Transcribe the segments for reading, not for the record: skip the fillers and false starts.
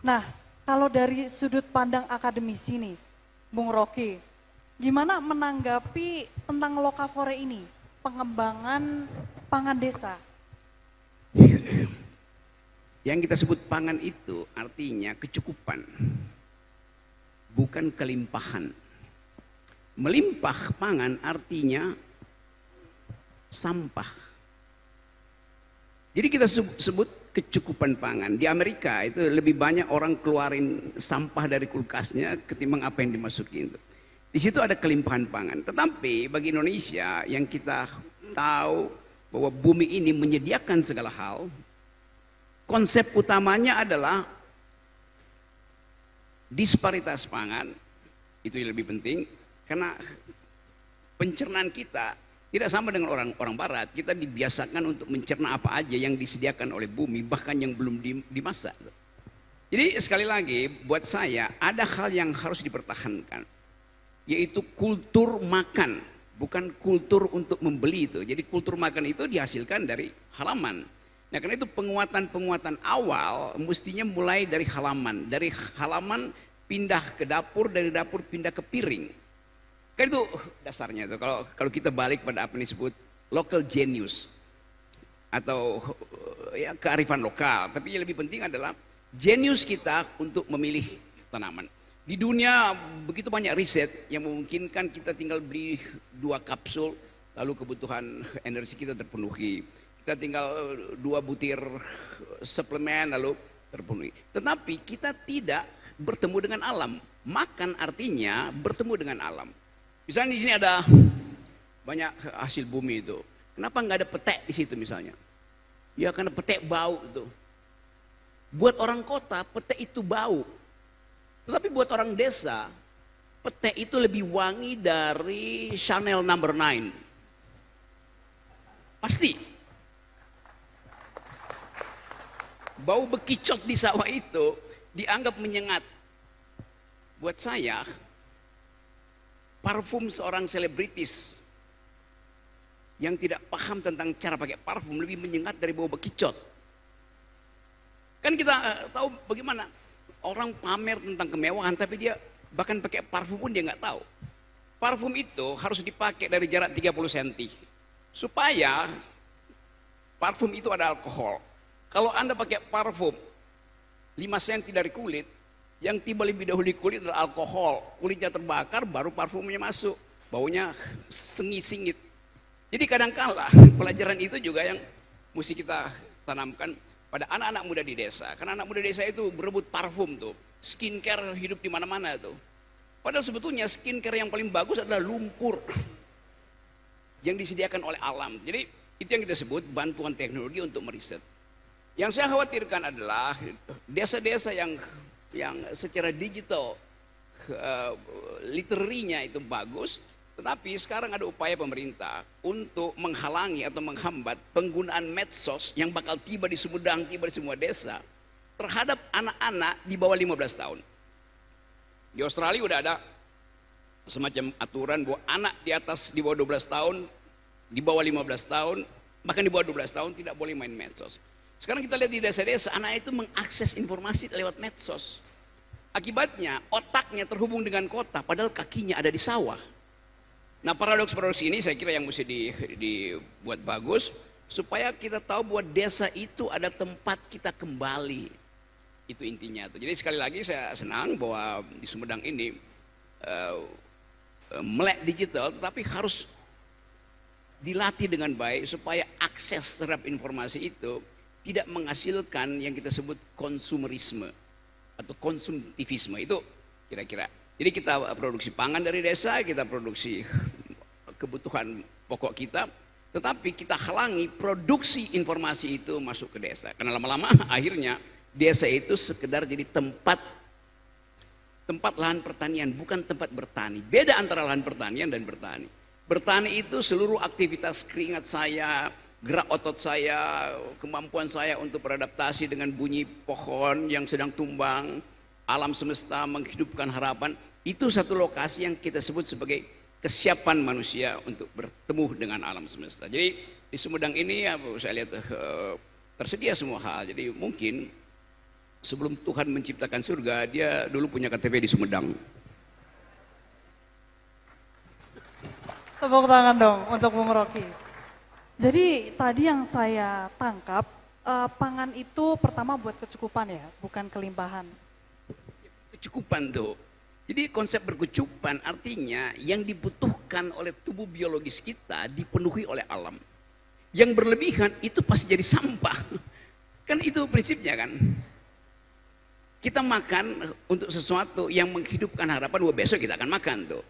Nah, kalau dari sudut pandang akademisi nih, Bung Rocky, gimana menanggapi tentang Lokavore ini, pengembangan pangan desa? Yang kita sebut pangan itu artinya kecukupan, bukan kelimpahan. Melimpah pangan artinya sampah. Jadi kita sebut kecukupan pangan. Di Amerika itu lebih banyak orang keluarin sampah dari kulkasnya ketimbang apa yang dimasukin itu. Di situ ada kelimpahan pangan. Tetapi bagi Indonesia yang kita tahu bahwa bumi ini menyediakan segala hal, konsep utamanya adalah disparitas pangan. Itu yang lebih penting karena pencernaan kita tidak sama dengan orang barat. Kita dibiasakan untuk mencerna apa aja yang disediakan oleh bumi, bahkan yang belum dimasak. Jadi sekali lagi buat saya ada hal yang harus dipertahankan, yaitu kultur makan, bukan kultur untuk membeli itu. Jadi kultur makan itu dihasilkan dari halaman. Nah karena itu penguatan awal mestinya mulai dari halaman. Dari halaman pindah ke dapur, dari dapur pindah ke piring. Kan itu dasarnya itu. Kalau kita balik pada apa yang disebut local genius atau ya kearifan lokal. Tapi yang lebih penting adalah genius kita untuk memilih tanaman. Di dunia begitu banyak riset yang memungkinkan kita tinggal beli 2 kapsul lalu kebutuhan energi kita terpenuhi. Kita tinggal 2 butir suplemen lalu terpenuhi. Tetapi kita tidak bertemu dengan alam. Makan artinya bertemu dengan alam. Misalnya di sini ada banyak hasil bumi itu. Kenapa nggak ada petek di situ misalnya? Ya karena petek bau itu. Buat orang kota petek itu bau. Tetapi buat orang desa petek itu lebih wangi dari Chanel No. 9. Pasti. Bau bekicot di sawah itu dianggap menyengat. Buat saya parfum seorang selebritis yang tidak paham tentang cara pakai parfum lebih menyengat dari bau bekicot. Kan kita tahu bagaimana orang pamer tentang kemewahan tapi dia bahkan pakai parfum pun dia nggak tahu. Parfum itu harus dipakai dari jarak 30 cm supaya parfum itu ada alkohol. Kalau Anda pakai parfum 5 cm dari kulit, yang tiba lebih dahulu di kulit adalah alkohol. Kulitnya terbakar, baru parfumnya masuk. Baunya sengit-singit. Jadi kadang-kala pelajaran itu juga yang mesti kita tanamkan pada anak-anak muda di desa. Karena anak muda desa itu berebut parfum tuh. Skincare hidup di mana-mana tuh. Padahal sebetulnya skincare yang paling bagus adalah lumpur yang disediakan oleh alam. Jadi itu yang kita sebut bantuan teknologi untuk meriset. Yang saya khawatirkan adalah desa-desa yang secara digital literarinya itu bagus, tetapi sekarang ada upaya pemerintah untuk menghalangi atau menghambat penggunaan medsos yang bakal tiba di Sumedang, tiba di semua desa terhadap anak-anak di bawah 15 tahun. Di Australia udah ada semacam aturan bahwa anak di bawah 12 tahun, di bawah 15 tahun, bahkan di bawah 12 tahun tidak boleh main medsos. Sekarang kita lihat di desa-desa, anak itu mengakses informasi lewat medsos. Akibatnya otaknya terhubung dengan kota, padahal kakinya ada di sawah. Nah paradoks-paradoks ini saya kira yang mesti dibuat bagus, supaya kita tahu bahwa desa itu ada tempat kita kembali. Itu intinya. Jadi sekali lagi saya senang bahwa di Sumedang ini melek digital, tetapi harus dilatih dengan baik supaya akses terhadap informasi itu tidak menghasilkan yang kita sebut konsumerisme atau konsumtivisme. Itu kira-kira. Jadi kita produksi pangan dari desa, kita produksi kebutuhan pokok kita, tetapi kita halangi produksi informasi itu masuk ke desa. Karena lama-lama akhirnya desa itu sekedar jadi tempat lahan pertanian, bukan tempat bertani. Beda antara lahan pertanian dan bertani. Bertani itu seluruh aktivitas keringat saya, gerak otot saya, kemampuan saya untuk beradaptasi dengan bunyi pohon yang sedang tumbang, alam semesta menghidupkan harapan. Itu satu lokasi yang kita sebut sebagai kesiapan manusia untuk bertemu dengan alam semesta. Jadi di Sumedang ini ya, saya lihat tersedia semua hal. Jadi mungkin sebelum Tuhan menciptakan surga, dia dulu punya KTP di Sumedang. Tepuk tangan dong untuk Bung Rocky. Jadi tadi yang saya tangkap, pangan itu pertama buat kecukupan ya, bukan kelimpahan. Kecukupan tuh. Jadi konsep berkecukupan artinya yang dibutuhkan oleh tubuh biologis kita dipenuhi oleh alam. Yang berlebihan itu pasti jadi sampah. Kan itu prinsipnya kan. Kita makan untuk sesuatu yang menghidupkan harapan bahwa besok kita akan makan tuh.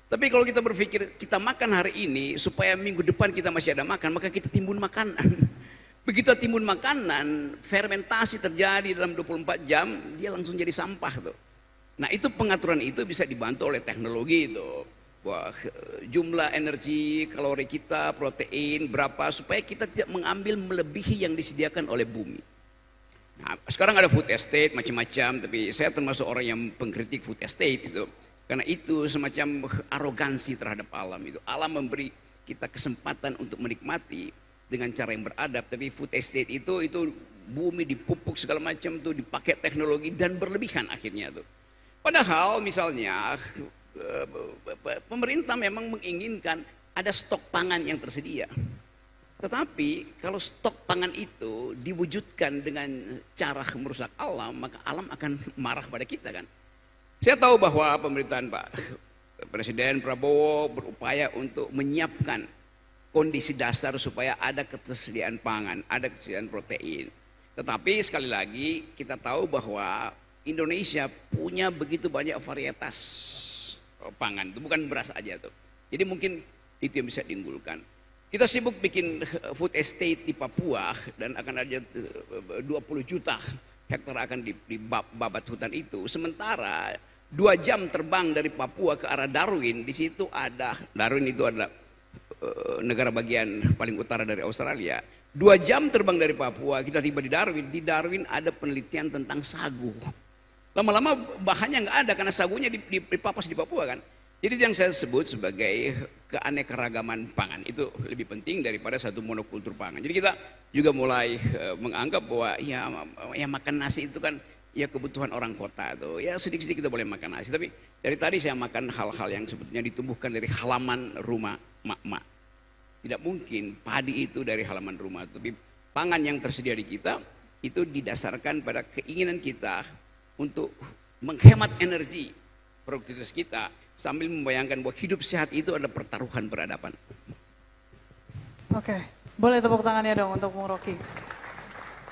Tapi kalau kita berpikir kita makan hari ini supaya minggu depan kita masih ada makan, maka kita timbun makanan. Begitu timbun makanan, fermentasi terjadi dalam 24 jam, dia langsung jadi sampah tuh. Nah itu pengaturan itu bisa dibantu oleh teknologi itu. Wah, jumlah energi, kalori kita, protein, berapa, supaya kita tidak mengambil melebihi yang disediakan oleh bumi. Nah, sekarang ada food estate macam-macam, tapi saya termasuk orang yang pengkritik food estate itu. Karena itu semacam arogansi terhadap alam itu. Alam memberi kita kesempatan untuk menikmati dengan cara yang beradab, tapi food estate itu bumi dipupuk segala macam tuh, dipakai teknologi dan berlebihan akhirnya tuh. Padahal misalnya pemerintah memang menginginkan ada stok pangan yang tersedia. Tetapi kalau stok pangan itu diwujudkan dengan cara merusak alam, maka alam akan marah pada kita kan. Saya tahu bahwa pemerintahan Pak Presiden Prabowo berupaya untuk menyiapkan kondisi dasar supaya ada ketersediaan pangan, ada ketersediaan protein. Tetapi sekali lagi kita tahu bahwa Indonesia punya begitu banyak varietas pangan, itu bukan beras aja tuh. Jadi mungkin itu yang bisa diunggulkan. Kita sibuk bikin food estate di Papua dan akan ada 20 juta hektar akan dibabat hutan itu. Sementara 2 jam terbang dari Papua ke arah Darwin, di situ ada, Darwin itu adalah negara bagian paling utara dari Australia. 2 jam terbang dari Papua, kita tiba di Darwin ada penelitian tentang sagu. Lama-lama bahannya nggak ada karena sagunya dipapas di Papua kan. Jadi yang saya sebut sebagai keanekaragaman pangan itu lebih penting daripada satu monokultur pangan. Jadi kita juga mulai menganggap bahwa ya makan nasi itu kan ya kebutuhan orang kota tuh. Ya sedikit-sedikit kita boleh makan nasi. Tapi dari tadi saya makan hal-hal yang sebetulnya ditumbuhkan dari halaman rumah mak-mak. Tidak mungkin padi itu dari halaman rumah. Tapi pangan yang tersedia di kita itu didasarkan pada keinginan kita untuk menghemat energi produktivitas kita sambil membayangkan bahwa hidup sehat itu adalah pertaruhan peradaban. Oke, boleh tepuk tangannya dong untuk Bung Rocky.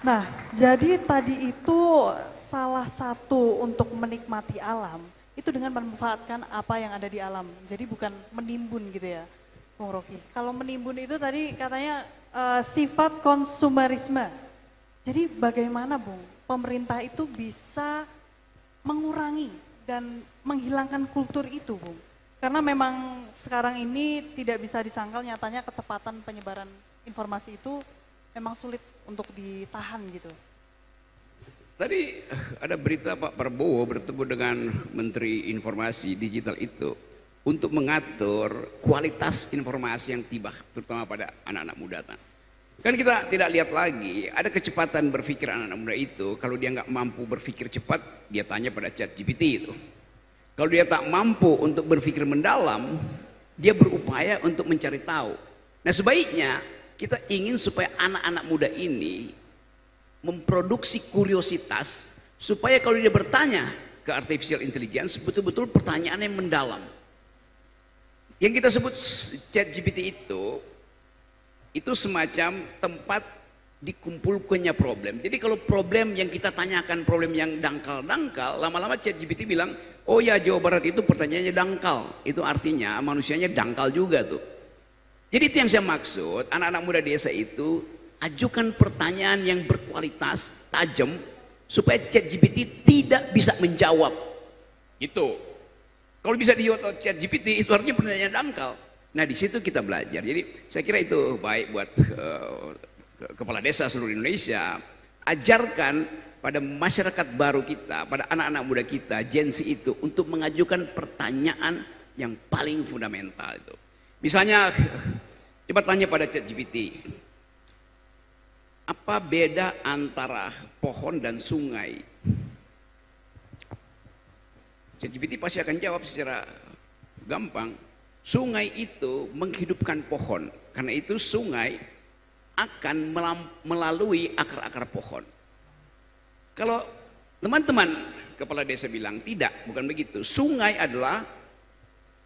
Nah, jadi tadi itu salah satu untuk menikmati alam itu dengan memanfaatkan apa yang ada di alam. Jadi bukan menimbun gitu ya, Bung Rocky. Kalau menimbun itu tadi katanya sifat konsumerisme. Jadi bagaimana Bung, pemerintah itu bisa mengurangi dan menghilangkan kultur itu Bung? Karena memang sekarang ini tidak bisa disangkal, nyatanya kecepatan penyebaran informasi itu memang sulit untuk ditahan gitu. Tadi ada berita Pak Prabowo bertemu dengan Menteri Informasi Digital itu untuk mengatur kualitas informasi yang tiba, terutama pada anak-anak muda. Kan kita tidak lihat lagi, ada kecepatan berpikir anak-anak muda itu, kalau dia nggak mampu berpikir cepat, dia tanya pada ChatGPT itu. Kalau dia tak mampu untuk berpikir mendalam, dia berupaya untuk mencari tahu. Nah sebaiknya kita ingin supaya anak-anak muda ini memproduksi kuriositas, supaya kalau dia bertanya ke artificial intelligence, betul-betul pertanyaan yang mendalam. Yang kita sebut ChatGPT itu semacam tempat dikumpulkannya problem. Jadi kalau problem yang kita tanyakan, problem yang dangkal-dangkal, lama-lama ChatGPT bilang, oh ya Jawa Barat itu pertanyaannya dangkal. Itu artinya manusianya dangkal juga tuh. Jadi itu yang saya maksud, anak-anak muda desa itu ajukan pertanyaan yang berkualitas, tajam, supaya ChatGPT tidak bisa menjawab. Gitu. Kalau bisa dijawab ChatGPT, itu artinya pertanyaan dangkal. Nah di situ kita belajar. Jadi saya kira itu baik buat kepala desa seluruh Indonesia. Ajarkan pada masyarakat baru kita, pada anak-anak muda kita, Gen Z itu untuk mengajukan pertanyaan yang paling fundamental itu. Misalnya, coba tanya pada ChatGPT, apa beda antara pohon dan sungai? ChatGPT pasti akan jawab secara gampang. Sungai itu menghidupkan pohon. Karena itu sungai akan melalui akar-akar pohon. Kalau teman-teman kepala desa bilang tidak, bukan begitu. Sungai adalah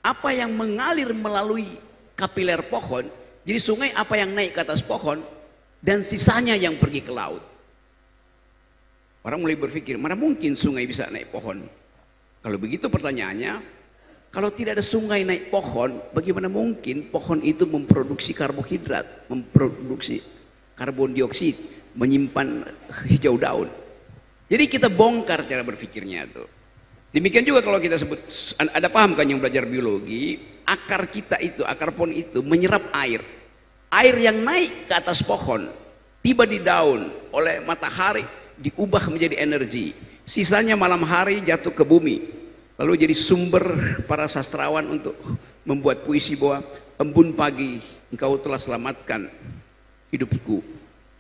apa yang mengalir melalui kapiler pohon. Jadi sungai apa yang naik ke atas pohon dan sisanya yang pergi ke laut. Orang mulai berpikir, mana mungkin sungai bisa naik pohon? Kalau begitu pertanyaannya, kalau tidak ada sungai naik pohon, bagaimana mungkin pohon itu memproduksi karbohidrat, memproduksi karbon dioksida, menyimpan hijau daun? Jadi kita bongkar cara berpikirnya itu. Demikian juga kalau kita sebut, ada paham kan yang belajar biologi, akar kita itu, akar pohon itu menyerap air. Air yang naik ke atas pohon, tiba di daun oleh matahari, diubah menjadi energi. Sisanya malam hari jatuh ke bumi. Lalu jadi sumber para sastrawan untuk membuat puisi bahwa embun pagi engkau telah selamatkan hidupku.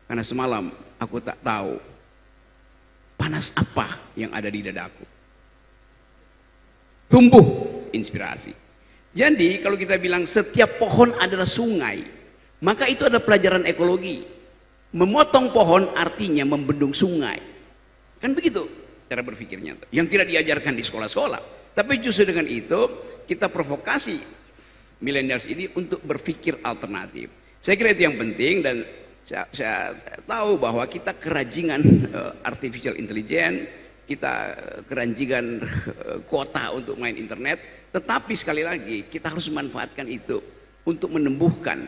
Karena semalam aku tak tahu panas apa yang ada di dadaku. Tumbuh inspirasi. Jadi kalau kita bilang setiap pohon adalah sungai, maka itu adalah pelajaran ekologi. Memotong pohon artinya membendung sungai. Kan begitu cara berpikirnya. Yang tidak diajarkan di sekolah-sekolah. Tapi justru dengan itu kita provokasi millennials ini untuk berpikir alternatif. Saya kira itu yang penting dan saya tahu bahwa kita kerajingan artificial intelligence, kita kerajingan kuota untuk main internet, tetapi sekali lagi kita harus memanfaatkan itu untuk menumbuhkan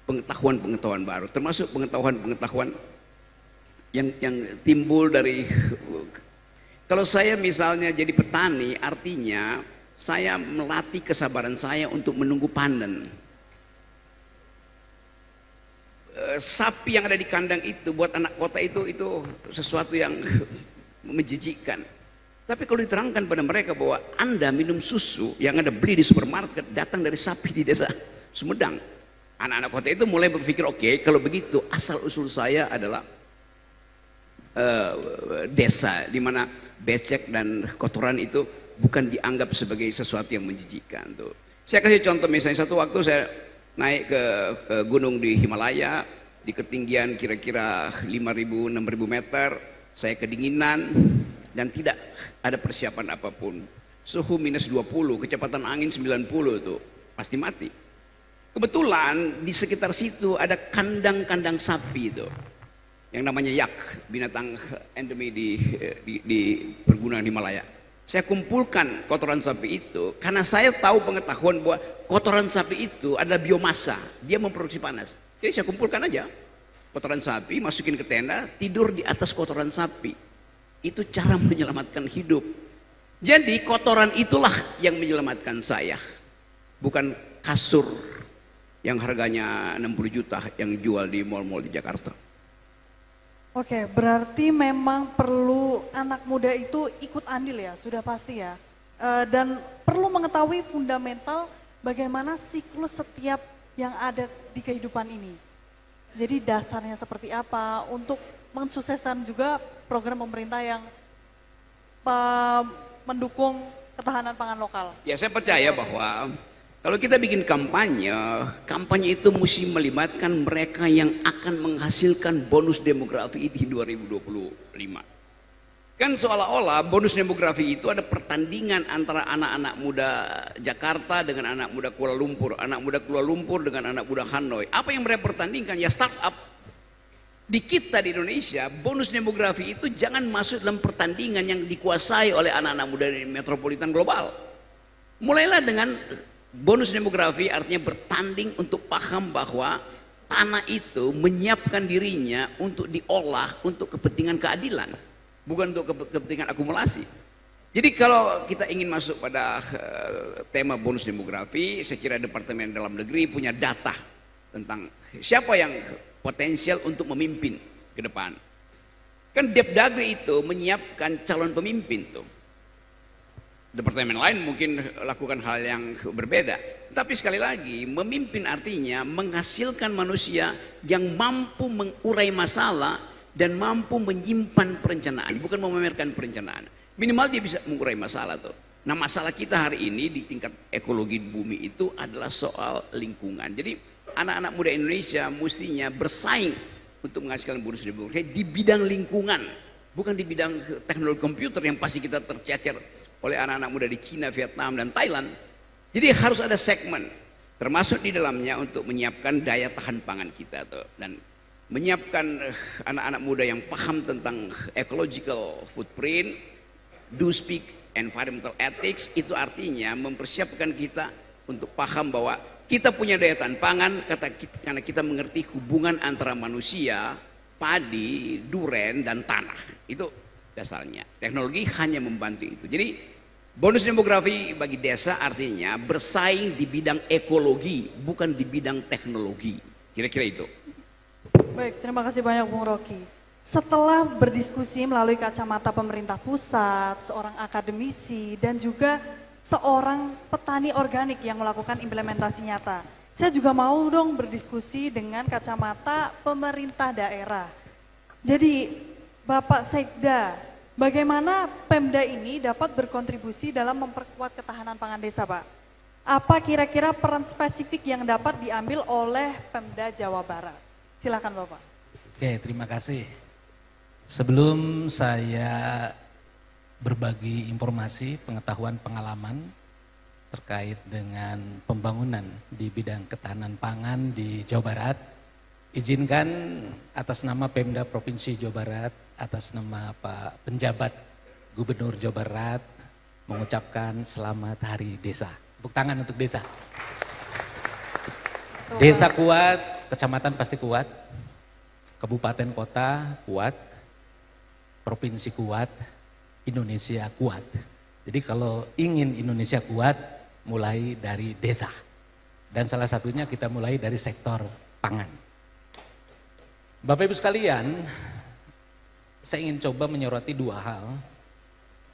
pengetahuan-pengetahuan baru, termasuk pengetahuan-pengetahuan yang timbul dari, kalau saya misalnya jadi petani, artinya saya melatih kesabaran saya untuk menunggu panen. Sapi yang ada di kandang itu buat anak kota itu sesuatu yang menjijikkan. Tapi kalau diterangkan pada mereka bahwa Anda minum susu yang Anda beli di supermarket datang dari sapi di desa Sumedang, anak-anak kota itu mulai berpikir, oke, kalau begitu asal usul saya adalah desa di mana becek dan kotoran itu bukan dianggap sebagai sesuatu yang menjijikkan tuh. Saya kasih contoh, misalnya satu waktu saya naik ke gunung di Himalaya di ketinggian kira-kira 5.000-6.000 meter, saya kedinginan dan tidak ada persiapan apapun. Suhu minus 20, kecepatan angin 90 tuh, pasti mati. Kebetulan di sekitar situ ada kandang-kandang sapi itu, yang namanya yak, binatang endemi di pergunungan Himalaya. Saya kumpulkan kotoran sapi itu karena saya tahu pengetahuan bahwa kotoran sapi itu adalah biomasa, dia memproduksi panas. Jadi saya kumpulkan aja kotoran sapi, masukin ke tenda, tidur di atas kotoran sapi. Itu cara menyelamatkan hidup. Jadi kotoran itulah yang menyelamatkan saya, bukan kasur yang harganya 60 juta yang jual di mal-mal di Jakarta. Oke, berarti memang perlu anak muda itu ikut andil ya, sudah pasti ya. Dan perlu mengetahui fundamental bagaimana siklus setiap yang ada di kehidupan ini. Jadi dasarnya seperti apa untuk mensukseskan juga program pemerintah yang mendukung ketahanan pangan lokal. Ya, saya percaya bahwa kalau kita bikin kampanye, kampanye itu mesti melibatkan mereka yang akan menghasilkan bonus demografi di 2025. Kan seolah-olah bonus demografi itu ada pertandingan antara anak-anak muda Jakarta dengan anak muda Kuala Lumpur, anak muda Kuala Lumpur dengan anak muda Hanoi. Apa yang mereka pertandingkan? Ya startup. Di kita di Indonesia, bonus demografi itu jangan masuk dalam pertandingan yang dikuasai oleh anak-anak muda di metropolitan global. Mulailah dengan bonus demografi, artinya bertanding untuk paham bahwa tanah itu menyiapkan dirinya untuk diolah untuk kepentingan keadilan, bukan untuk kepentingan akumulasi. Jadi kalau kita ingin masuk pada tema bonus demografi, saya kira Departemen Dalam Negeri punya data tentang siapa yang potensial untuk memimpin ke depan. Kan Depdagri itu menyiapkan calon pemimpin tuh. Departemen lain mungkin lakukan hal yang berbeda. Tapi sekali lagi, memimpin artinya menghasilkan manusia yang mampu mengurai masalah dan mampu menyimpan perencanaan, bukan memamerkan perencanaan. Minimal dia bisa mengurai masalah tuh. Nah, masalah kita hari ini di tingkat ekologi bumi itu adalah soal lingkungan. Jadi anak-anak muda Indonesia mestinya bersaing untuk menghasilkan bonus demografi di bidang lingkungan, bukan di bidang teknologi komputer yang pasti kita tercecer oleh anak-anak muda di Cina, Vietnam, dan Thailand. Jadi harus ada segmen, termasuk di dalamnya untuk menyiapkan daya tahan pangan kita tuh, dan menyiapkan anak-anak muda yang paham tentang ecological footprint, do speak environmental ethics. Itu artinya mempersiapkan kita untuk paham bahwa kita punya daya tahan pangan karena kita mengerti hubungan antara manusia, padi, duren, dan tanah. Itu dasarnya. Teknologi hanya membantu itu. Jadi bonus demografi bagi desa artinya bersaing di bidang ekologi, bukan di bidang teknologi. Kira-kira itu. Baik, terima kasih banyak Bung Rocky. Setelah berdiskusi melalui kacamata pemerintah pusat, seorang akademisi, dan juga seorang petani organik yang melakukan implementasi nyata, saya juga mau dong berdiskusi dengan kacamata pemerintah daerah. Jadi Bapak Sekda, bagaimana Pemda ini dapat berkontribusi dalam memperkuat ketahanan pangan desa, Pak? Apa kira-kira peran spesifik yang dapat diambil oleh Pemda Jawa Barat? Silakan Bapak. Oke, terima kasih. Sebelum saya berbagi informasi, pengetahuan, pengalaman terkait dengan pembangunan di bidang ketahanan pangan di Jawa Barat, izinkan atas nama Pemda Provinsi Jawa Barat, atas nama Pak Penjabat Gubernur Jawa Barat, mengucapkan selamat Hari Desa. Tepuk tangan untuk desa. Desa kuat, kecamatan pasti kuat, kabupaten kota kuat, provinsi kuat, Indonesia kuat. Jadi kalau ingin Indonesia kuat, mulai dari desa. Dan salah satunya kita mulai dari sektor pangan. Bapak Ibu sekalian, saya ingin coba menyoroti dua hal.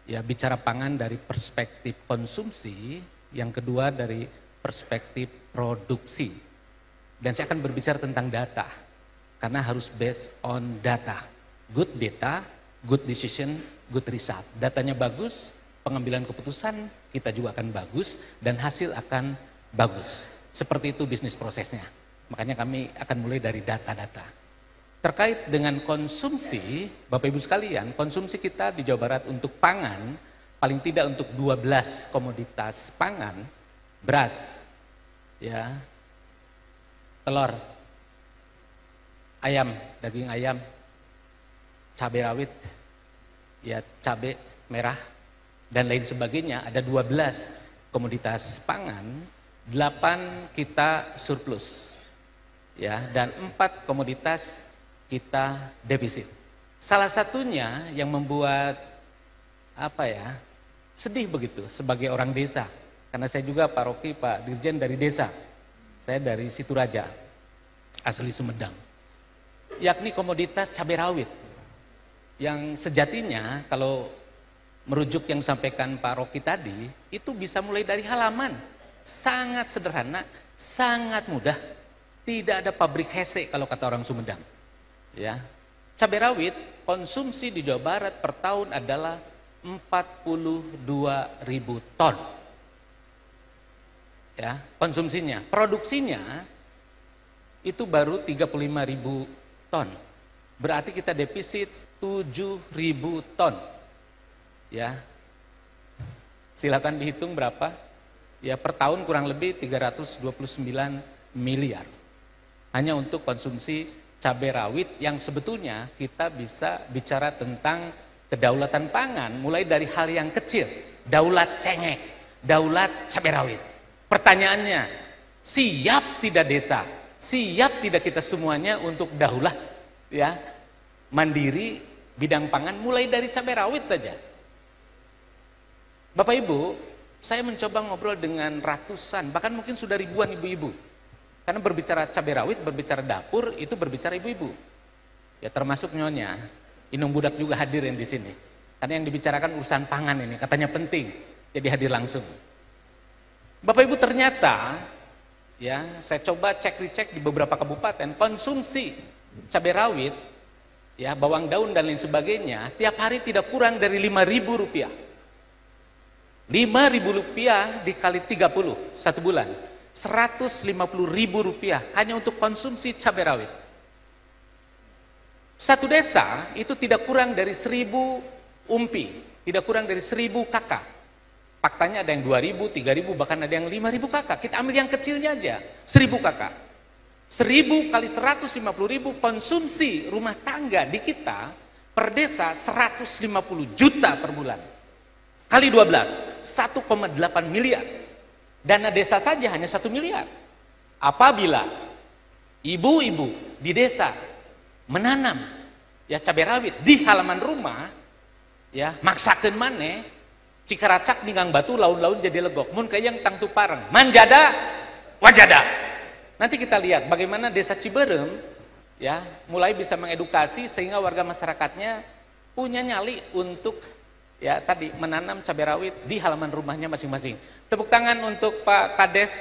Ya, bicara pangan dari perspektif konsumsi, yang kedua dari perspektif produksi. Dan saya akan berbicara tentang data, karena harus based on data. Good data, good decision, good result. Datanya bagus, pengambilan keputusan kita juga akan bagus, dan hasil akan bagus. Seperti itu bisnis prosesnya. Makanya kami akan mulai dari data-data. Terkait dengan konsumsi, Bapak Ibu sekalian, konsumsi kita di Jawa Barat untuk pangan, paling tidak untuk 12 komoditas pangan, beras, ya, telur, ayam, daging ayam, cabai rawit, ya cabai merah, dan lain sebagainya, ada 12 komoditas pangan, 8 kita surplus, ya, dan 4 komoditas kita defisit. Salah satunya yang membuat sedih begitu sebagai orang desa, karena saya juga Pak Rocky, Pak Dirjen dari desa, saya dari Situraja, asli Sumedang, yakni komoditas cabai rawit, yang sejatinya kalau merujuk yang sampaikan Pak Rocky tadi, itu bisa mulai dari halaman, sangat sederhana, sangat mudah, tidak ada pabrik hese kalau kata orang Sumedang. Ya, cabai rawit konsumsi di Jawa Barat per tahun adalah 42.000 ton. Ya, konsumsinya, produksinya itu baru 35.000 ton. Berarti kita defisit 7.000 ton. Ya. Silakan dihitung berapa? Ya, per tahun kurang lebih 329 miliar. Hanya untuk konsumsi cabai rawit, yang sebetulnya kita bisa bicara tentang kedaulatan pangan mulai dari hal yang kecil, daulat cengek, daulat cabai rawit. Pertanyaannya, siap tidak desa? Siap tidak kita semuanya untuk daulah, ya, mandiri bidang pangan mulai dari cabai rawit saja? Bapak Ibu, saya mencoba ngobrol dengan ratusan, bahkan mungkin sudah ribuan ibu-ibu. Karena berbicara cabai rawit, berbicara dapur, itu berbicara ibu-ibu. Ya, termasuk nyonya, Inung Budak juga hadir yang di sini. Karena yang dibicarakan urusan pangan ini, katanya penting, jadi hadir langsung. Bapak Ibu, ternyata, ya, saya coba cek-recek di beberapa kabupaten, konsumsi cabai rawit, ya, bawang daun dan lain sebagainya, tiap hari tidak kurang dari 5.000 rupiah. Rp5.000 dikali 30 satu bulan, Rp150.000 hanya untuk konsumsi cabai rawit. Satu desa itu tidak kurang dari 1.000 umpi, tidak kurang dari 1.000 kakak. Faktanya ada yang 2.000, 3.000, bahkan ada yang 5.000 kakak. Kita ambil yang kecilnya aja, 1.000 kakak. 1.000 kali 150.000 konsumsi rumah tangga di kita per desa 150 juta per bulan. Kali 12, 1,8 miliar. Dana desa saja hanya 1 miliar. Apabila ibu-ibu di desa menanam ya cabai rawit di halaman rumah, ya maksakeun maneh cikaracak ningang batu laun-laun jadi legok. Mun kayang tangtu pareng, manjada wajada. Nanti kita lihat bagaimana desa Ciberem ya mulai bisa mengedukasi sehingga warga masyarakatnya punya nyali untuk ya tadi menanam cabai rawit di halaman rumahnya masing-masing. Tepuk tangan untuk Pak Kades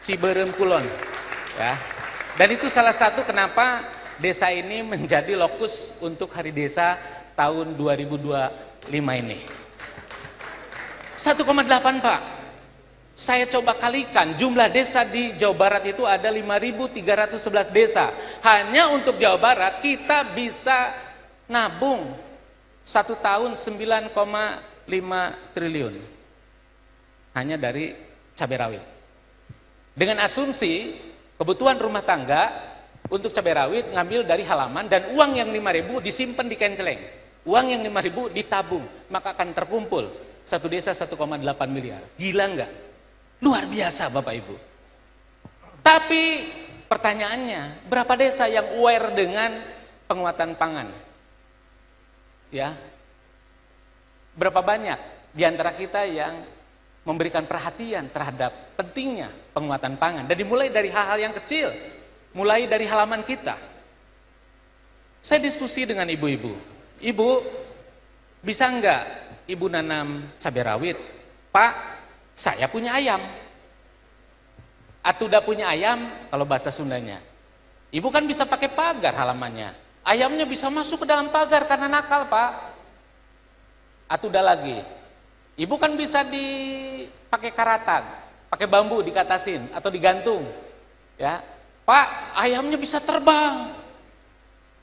Ciberem Kulon ya. Dan itu salah satu kenapa desa ini menjadi lokus untuk Hari Desa tahun 2025 ini. 1,8 Pak. Saya coba kalikan jumlah desa di Jawa Barat itu ada 5.311 desa. Hanya untuk Jawa Barat kita bisa nabung 1 tahun 9,5 triliun. Hanya dari cabai rawit. Dengan asumsi kebutuhan rumah tangga untuk cabai rawit ngambil dari halaman dan uang yang 5.000 disimpan di kenceleng. Uang yang 5.000 ditabung, maka akan terkumpul satu desa 1,8 miliar. Gila enggak? Luar biasa Bapak Ibu. Tapi pertanyaannya, berapa desa yang aware dengan penguatan pangan? Ya. Berapa banyak di antara kita yang memberikan perhatian terhadap pentingnya penguatan pangan? Dan dimulai dari hal-hal yang kecil, mulai dari halaman kita. Saya diskusi dengan ibu-ibu. Ibu, bisa enggak ibu nanam cabai rawit? Pak, saya punya ayam. Atau udah punya ayam kalau bahasa Sundanya. Ibu kan bisa pakai pagar halamannya. Ayamnya bisa masuk ke dalam pagar karena nakal, Pak. Atau udah lagi. Ibu kan bisa dipakai karatan, pakai bambu dikatasin atau digantung. Ya. Pak, ayamnya bisa terbang.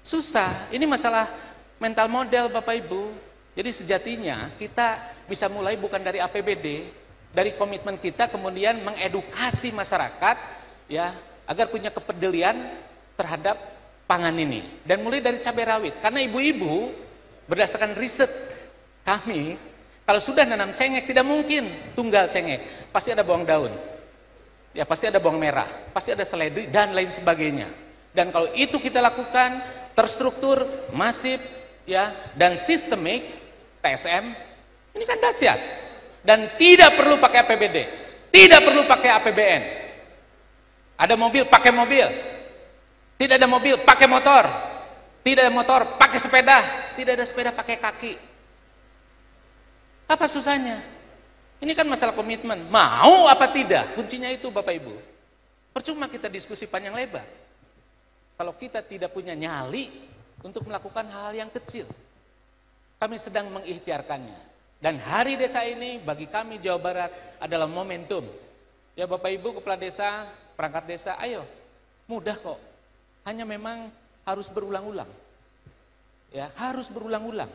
Susah. Ini masalah mental model Bapak Ibu. Jadi sejatinya kita bisa mulai bukan dari APBD, dari komitmen kita kemudian mengedukasi masyarakat ya agar punya kepedulian terhadap pangan ini. Dan mulai dari cabai rawit. Karena ibu-ibu berdasarkan riset kami kalau sudah nanam cengek tidak mungkin tunggal cengek. Pasti ada bawang daun. Ya pasti ada bawang merah, pasti ada seledri dan lain sebagainya. Dan kalau itu kita lakukan terstruktur, masif ya dan sistemik TSM, ini kan dahsyat. Dan tidak perlu pakai APBD, tidak perlu pakai APBN. Ada mobil, pakai mobil. Tidak ada mobil, pakai motor. Tidak ada motor, pakai sepeda. Tidak ada sepeda, pakai kaki. Apa susahnya? Ini kan masalah komitmen. Mau apa tidak? Kuncinya itu Bapak Ibu. Percuma kita diskusi panjang lebar. Kalau kita tidak punya nyali untuk melakukan hal-hal yang kecil. Kami sedang mengikhtiarkannya. Dan Hari Desa ini bagi kami Jawa Barat adalah momentum. Ya Bapak Ibu kepala desa, perangkat desa, ayo. Mudah kok. Hanya memang harus berulang-ulang. Ya, harus berulang-ulang.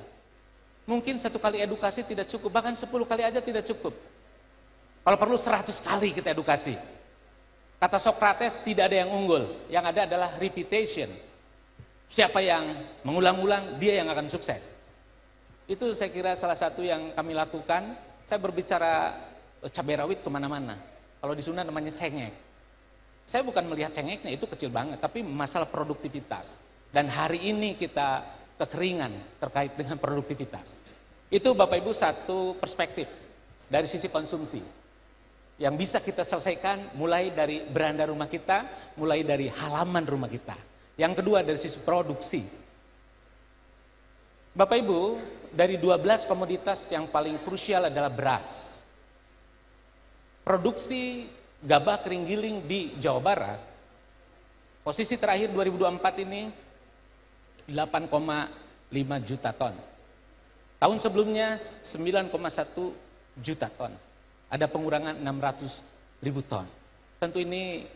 Mungkin 1 kali edukasi tidak cukup, bahkan 10 kali aja tidak cukup. Kalau perlu 100 kali kita edukasi. Kata Socrates tidak ada yang unggul, yang ada adalah repetition. Siapa yang mengulang-ulang, dia yang akan sukses. Itu saya kira salah satu yang kami lakukan. Saya berbicara cabai rawit kemana-mana. Kalau di Sunda namanya cengek. Saya bukan melihat cengeknya, itu kecil banget. Tapi masalah produktivitas. Dan hari ini kita kekeringan terkait dengan produktivitas. Itu Bapak Ibu satu perspektif dari sisi konsumsi. Yang bisa kita selesaikan mulai dari beranda rumah kita, mulai dari halaman rumah kita. Yang kedua dari sisi produksi. Bapak Ibu, dari 12 komoditas yang paling krusial adalah beras. Produksi gabah kering giling di Jawa Barat, posisi terakhir 2024 ini 8,5 juta ton. Tahun sebelumnya 9,1 juta ton. Ada pengurangan 600.000 ton. Tentu ini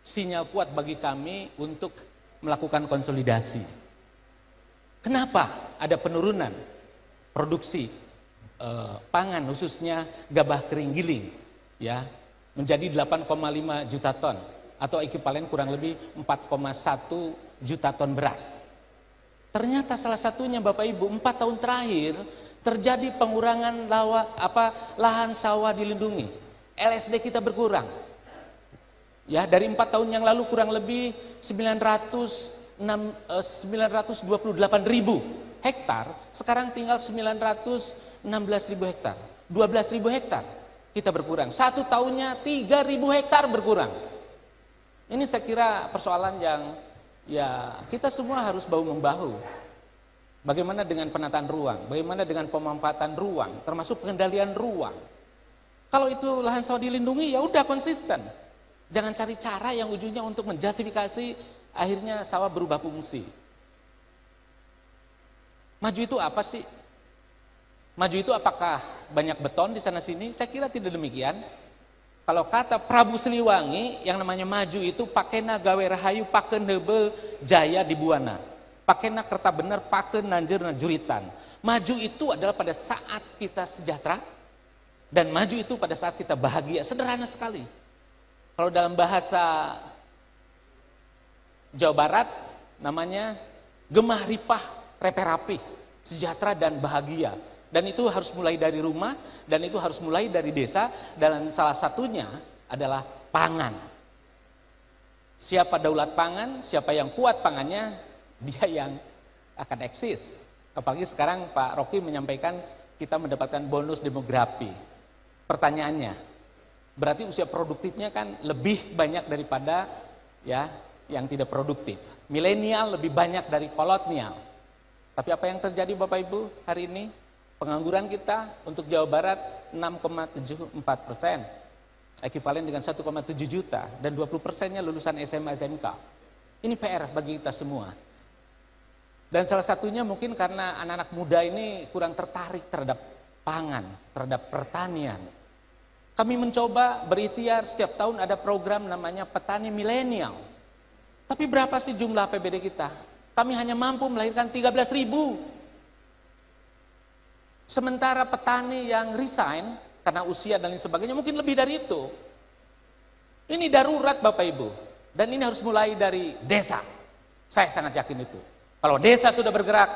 sinyal kuat bagi kami untuk melakukan konsolidasi. Kenapa ada penurunan produksi pangan khususnya gabah kering giling ya menjadi 8,5 juta ton atau ekuivalen kurang lebih 4,1 juta ton beras. Ternyata salah satunya Bapak Ibu 4 tahun terakhir terjadi pengurangan lahan sawah dilindungi. LSD kita berkurang. Ya, dari 4 tahun yang lalu kurang lebih 928.000 hektar, sekarang tinggal 916.000 hektar. 12.000 hektar kita berkurang. 1 tahunnya 3.000 hektar berkurang. Ini saya kira persoalan yang ya kita semua harus bahu-membahu. Bagaimana dengan penataan ruang? Bagaimana dengan pemanfaatan ruang, termasuk pengendalian ruang? Kalau itu lahan sawah dilindungi, ya udah konsisten. Jangan cari cara yang ujungnya untuk menjustifikasi akhirnya sawah berubah fungsi. Maju itu apa sih? Maju itu apakah banyak beton di sana sini? Saya kira tidak demikian. Kalau kata Prabu Siliwangi, yang namanya maju itu pakena gawe rahayu, paken hebel jaya di buana. Pakena kerta bener, paken nanjer juritan. Maju itu adalah pada saat kita sejahtera, dan maju itu pada saat kita bahagia. Sederhana sekali. Kalau dalam bahasa Jawa Barat namanya gemah ripah repe rapih, sejahtera dan bahagia. Dan itu harus mulai dari rumah, dan itu harus mulai dari desa, dan salah satunya adalah pangan. Siapa daulat pangan, siapa yang kuat pangannya, dia yang akan eksis. Apalagi sekarang Pak Rocky menyampaikan kita mendapatkan bonus demografi. Pertanyaannya, berarti usia produktifnya kan lebih banyak daripada ya yang tidak produktif. Milenial lebih banyak dari kolonial. Tapi apa yang terjadi Bapak Ibu hari ini? Pengangguran kita untuk Jawa Barat 6,74%, ekuivalen dengan 1,7 juta, dan 20%-nya lulusan SMA SMK. Ini PR bagi kita semua. Dan salah satunya mungkin karena anak-anak muda ini kurang tertarik terhadap pangan, terhadap pertanian. Kami mencoba berikhtiar setiap tahun ada program namanya petani milenial. Tapi berapa sih jumlah APBD kita? Kami hanya mampu melahirkan 13.000. Sementara petani yang resign karena usia dan lain sebagainya mungkin lebih dari itu. Ini darurat Bapak Ibu. Dan ini harus mulai dari desa. Saya sangat yakin itu. Kalau desa sudah bergerak,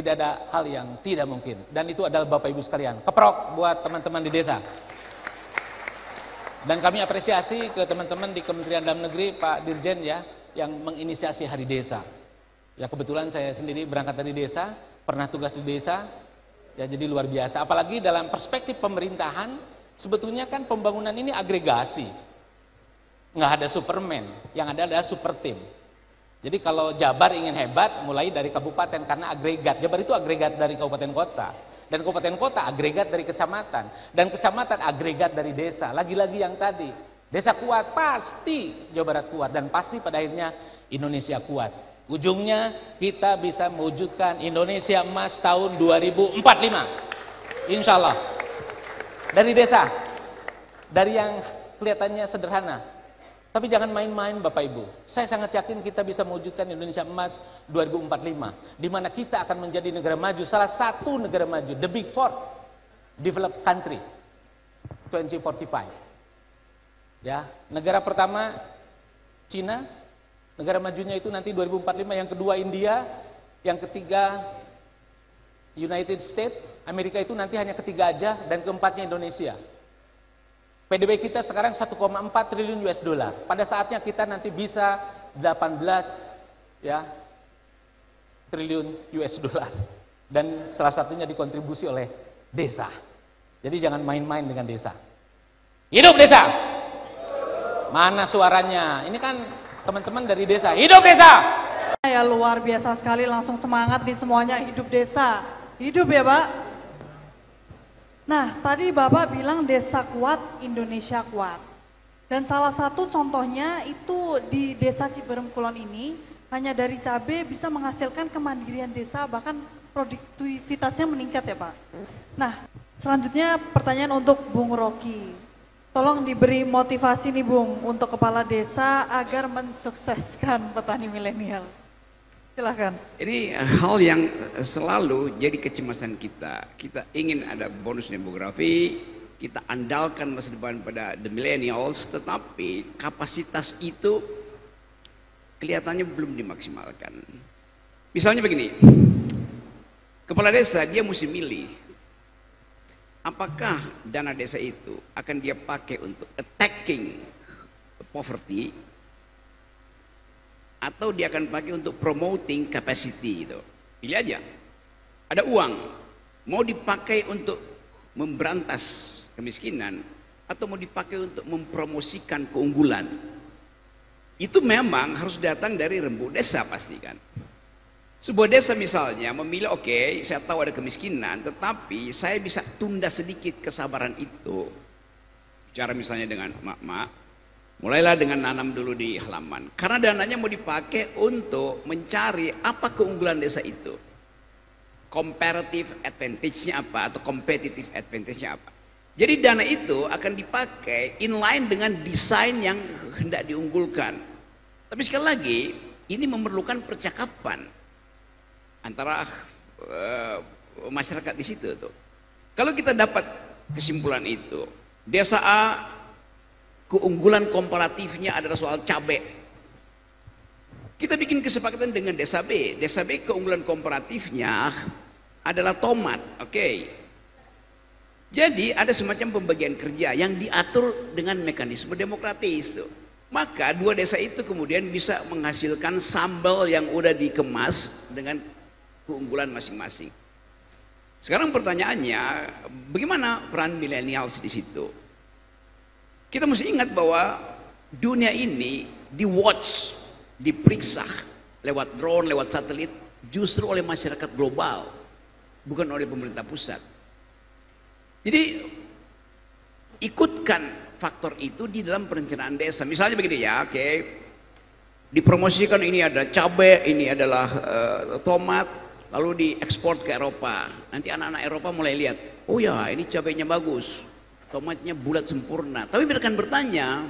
tidak ada hal yang tidak mungkin. Dan itu adalah Bapak Ibu sekalian. Keprok buat teman-teman di desa. Dan kami apresiasi ke teman-teman di Kementerian Dalam Negeri, Pak Dirjen ya, yang menginisiasi Hari Desa. Ya kebetulan saya sendiri berangkat dari desa, pernah tugas di desa. Ya, jadi luar biasa, apalagi dalam perspektif pemerintahan, sebetulnya kan pembangunan ini agregasi. Nggak ada Superman, yang ada adalah super tim. Jadi kalau Jabar ingin hebat, mulai dari kabupaten, karena agregat. Jabar itu agregat dari kabupaten kota. Dan kabupaten kota agregat dari kecamatan. Dan kecamatan agregat dari desa. Lagi-lagi yang tadi, desa kuat, pasti Jawa Barat kuat. Dan pasti pada akhirnya Indonesia kuat. Ujungnya kita bisa mewujudkan Indonesia emas tahun 2045. Insya Allah. Dari desa. Dari yang kelihatannya sederhana. Tapi jangan main-main Bapak Ibu. Saya sangat yakin kita bisa mewujudkan Indonesia emas 2045. Di mana kita akan menjadi negara maju. Salah satu negara maju. The Big Four. Developed Country. 2045. Ya, negara pertama Cina. Negara majunya itu nanti 2045, yang kedua India, yang ketiga United States, Amerika itu nanti hanya ketiga aja, dan keempatnya Indonesia. PDB kita sekarang 1,4 triliun US dollar. Pada saatnya kita nanti bisa 18 ya triliun US dollar. Dan salah satunya dikontribusi oleh desa. Jadi jangan main-main dengan desa. Hidup desa. Mana suaranya? Ini kan teman-teman dari desa, hidup desa! Ya luar biasa sekali, langsung semangat nih semuanya, hidup desa. Hidup ya Pak? Nah tadi Bapak bilang desa kuat, Indonesia kuat. Dan salah satu contohnya itu di desa Ciberem Kulon ini, hanya dari cabai bisa menghasilkan kemandirian desa, bahkan produktivitasnya meningkat ya Pak. Nah, selanjutnya pertanyaan untuk Bung Rocky. Tolong diberi motivasi nih Bung untuk kepala desa agar mensukseskan petani milenial. Silahkan. Ini hal yang selalu jadi kecemasan kita. Kita ingin ada bonus demografi, kita andalkan masa depan pada the millennials, tetapi kapasitas itu kelihatannya belum dimaksimalkan. Misalnya begini, kepala desa dia mesti milih apakah dana desa itu akan dia pakai untuk attacking poverty atau dia akan pakai untuk promoting capacity itu. Pilih aja. Ada uang, mau dipakai untuk memberantas kemiskinan atau mau dipakai untuk mempromosikan keunggulan. Itu memang harus datang dari rembuk desa pasti kan. Sebuah desa misalnya memilih oke, saya tahu ada kemiskinan, tetapi saya bisa tunda sedikit kesabaran itu. Bicara misalnya dengan mak-mak, mulailah dengan nanam dulu di halaman. Karena dananya mau dipakai untuk mencari apa keunggulan desa itu. Comparative advantage-nya apa atau competitive advantage-nya apa. Jadi dana itu akan dipakai inline dengan desain yang hendak diunggulkan. Tapi sekali lagi, ini memerlukan percakapan antara masyarakat di situ tuh. Kalau kita dapat kesimpulan itu, desa A keunggulan komparatifnya adalah soal cabai. Kita bikin kesepakatan dengan desa B. Desa B keunggulan komparatifnya adalah tomat. Oke. Jadi ada semacam pembagian kerja yang diatur dengan mekanisme demokratis. Maka dua desa itu kemudian bisa menghasilkan sambal yang udah dikemas dengan keunggulan masing-masing. Sekarang pertanyaannya, bagaimana peran milenial di situ? Kita mesti ingat bahwa dunia ini di-watch, diperiksa lewat drone, lewat satelit, justru oleh masyarakat global, bukan oleh pemerintah pusat. Jadi ikutkan faktor itu di dalam perencanaan desa. Misalnya begini ya, oke, dipromosikan ini ada cabai, ini adalah tomat, lalu diekspor ke Eropa. Nanti anak-anak Eropa mulai lihat, oh ya ini cabainya bagus. Tomatnya bulat sempurna. Tapi mereka akan bertanya,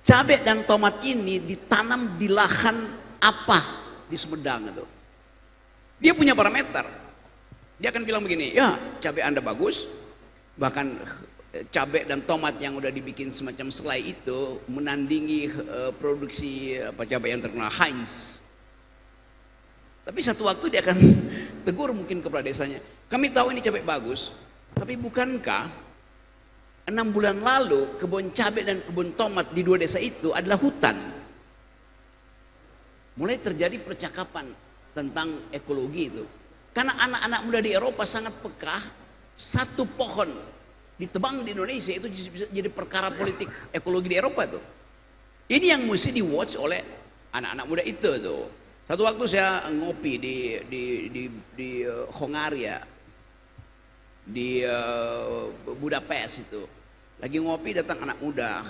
cabai dan tomat ini ditanam di lahan apa di Sumedang itu? Dia punya parameter. Dia akan bilang begini, ya cabai Anda bagus, bahkan cabai dan tomat yang udah dibikin semacam selai itu menandingi produksi cabai yang terkenal Heinz. Tapi satu waktu dia akan tegur mungkin kepala desanya, kami tahu ini cabai bagus, tapi bukankah 6 bulan lalu kebun cabai dan kebun tomat di dua desa itu adalah hutan. Mulai terjadi percakapan tentang ekologi itu. Karena anak-anak muda di Eropa sangat peka, satu pohon ditebang di Indonesia itu bisa jadi perkara politik ekologi di Eropa tuh. Ini yang mesti di-watch oleh anak-anak muda itu tuh. Satu waktu saya ngopi di Hongaria, di Budapest itu, lagi ngopi datang anak muda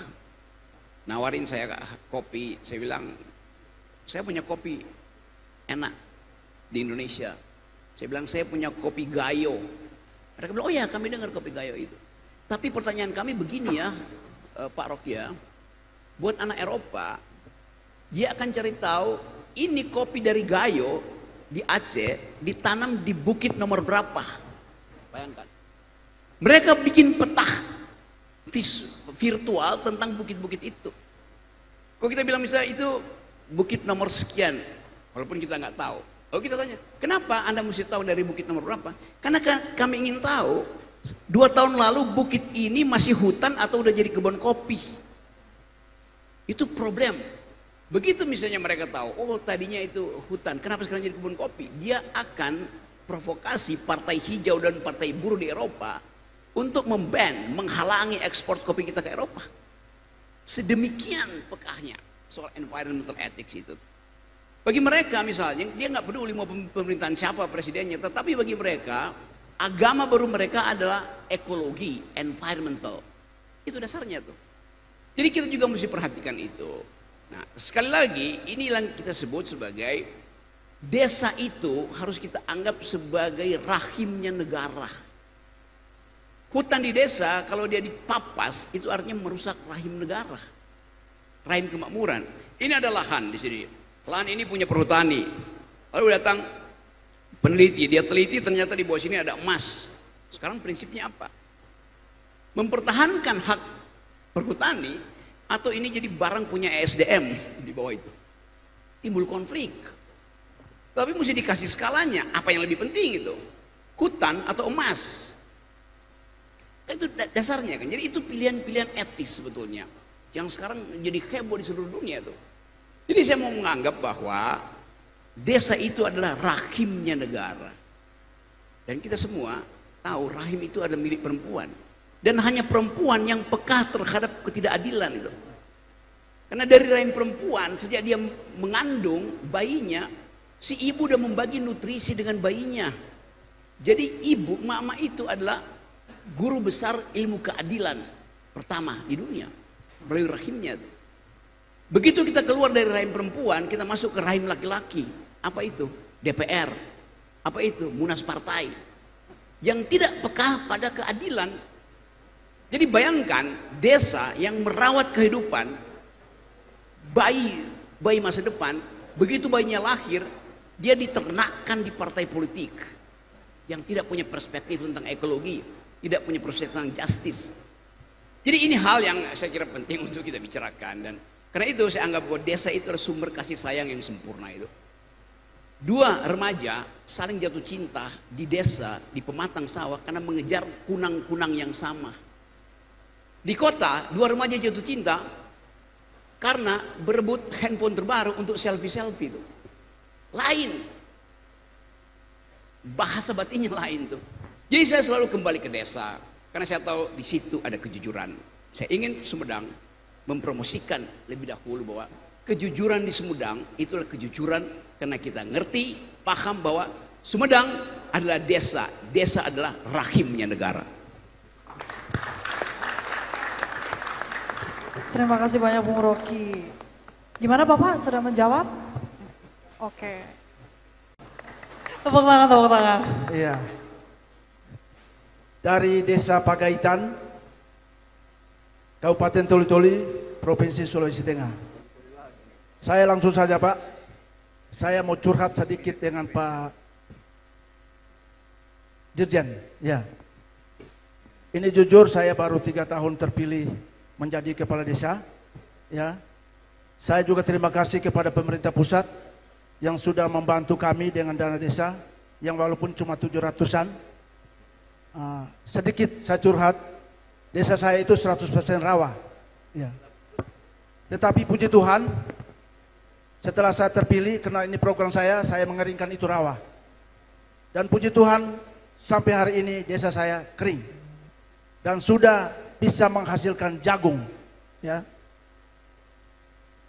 nawarin saya kopi. Saya bilang saya punya kopi enak di Indonesia. Saya bilang saya punya kopi Gayo. Mereka bilang oh ya kami dengar kopi Gayo itu. Tapi pertanyaan kami begini ya Pak Rocky ya, buat anak Eropa dia akan cari tahu ini kopi dari Gayo di Aceh ditanam di bukit nomor berapa. Bayangkan, mereka bikin peta virtual tentang bukit-bukit itu. Kok kita bilang misalnya itu bukit nomor sekian, walaupun kita nggak tahu. Kalau kita tanya, kenapa Anda mesti tahu dari bukit nomor berapa? Karena kami ingin tahu 2 tahun lalu bukit ini masih hutan atau udah jadi kebun kopi. Itu problem. Begitu misalnya mereka tahu, oh tadinya itu hutan, kenapa sekarang jadi kebun kopi? Dia akan provokasi partai hijau dan partai buruh di Eropa untuk menghalangi ekspor kopi kita ke Eropa. Sedemikian pekahnya soal environmental ethics itu. Bagi mereka misalnya, dia nggak peduli mau pemerintahan siapa presidennya, tetapi bagi mereka, agama baru mereka adalah ekologi, environmental. Itu dasarnya tuh. Jadi kita juga mesti perhatikan itu. Nah, sekali lagi, inilah yang kita sebut sebagai desa itu harus kita anggap sebagai rahimnya negara. Hutan di desa kalau dia dipapas itu artinya merusak rahim negara, rahim kemakmuran. Ini ada lahan di sini. Lahan ini punya perhutani. Lalu datang peneliti, dia teliti ternyata di bawah sini ada emas. Sekarang prinsipnya apa? Mempertahankan hak perhutani atau ini jadi barang punya ESDM di bawah itu. Timbul konflik. Tapi mesti dikasih skalanya, apa yang lebih penting itu? Hutan atau emas? Itu dasarnya kan. Jadi itu pilihan-pilihan etis sebetulnya yang sekarang jadi heboh di seluruh dunia tuh. Jadi saya mau menganggap bahwa desa itu adalah rahimnya negara. Dan kita semua tahu rahim itu adalah milik perempuan. Dan hanya perempuan yang peka terhadap ketidakadilan itu. Karena dari rahim perempuan sejak dia mengandung bayinya, si ibu udah membagi nutrisi dengan bayinya. Jadi ibu, mama itu adalah guru besar ilmu keadilan pertama di dunia melalui rahimnya. Begitu kita keluar dari rahim perempuan, kita masuk ke rahim laki-laki. Apa itu? DPR. Apa itu? Munas partai. Yang tidak peka pada keadilan. Jadi bayangkan desa yang merawat kehidupan bayi masa depan, begitu bayinya lahir, dia diternakkan di partai politik yang tidak punya perspektif tentang ekologi, tidak punya perspektif tentang justice. Jadi ini hal yang saya kira penting untuk kita bicarakan, dan karena itu saya anggap bahwa desa itu adalah sumber kasih sayang yang sempurna itu. Dua remaja saling jatuh cinta di desa, di pematang sawah karena mengejar kunang-kunang yang sama. Di kota, dua remaja jatuh cinta karena berebut handphone terbaru untuk selfie-selfie itu. Lain. Bahasa batinnya lain tuh. Jadi saya selalu kembali ke desa karena saya tahu di situ ada kejujuran. Saya ingin Sumedang mempromosikan lebih dahulu bahwa kejujuran di Sumedang itulah kejujuran karena kita ngerti, paham bahwa Sumedang adalah desa, desa adalah rahimnya negara. Terima kasih banyak Bung Rocky. Gimana Bapak, sudah menjawab? Oke. Tepuk tangan, tepuk tangan. Iya. Dari Desa Pagaitan, Kabupaten Toli-Toli, Provinsi Sulawesi Tengah. Saya langsung saja Pak, saya mau curhat sedikit dengan Pak Dirjen. Ya. Ini jujur saya baru 3 tahun terpilih menjadi kepala desa. Ya. Saya juga terima kasih kepada pemerintah pusat yang sudah membantu kami dengan dana desa yang walaupun cuma 700-an. Sedikit saya curhat, desa saya itu 100% rawa. Ya. Tetapi puji Tuhan, setelah saya terpilih, karena ini program saya mengeringkan itu rawa. Dan puji Tuhan, sampai hari ini desa saya kering. Dan sudah bisa menghasilkan jagung. Ya.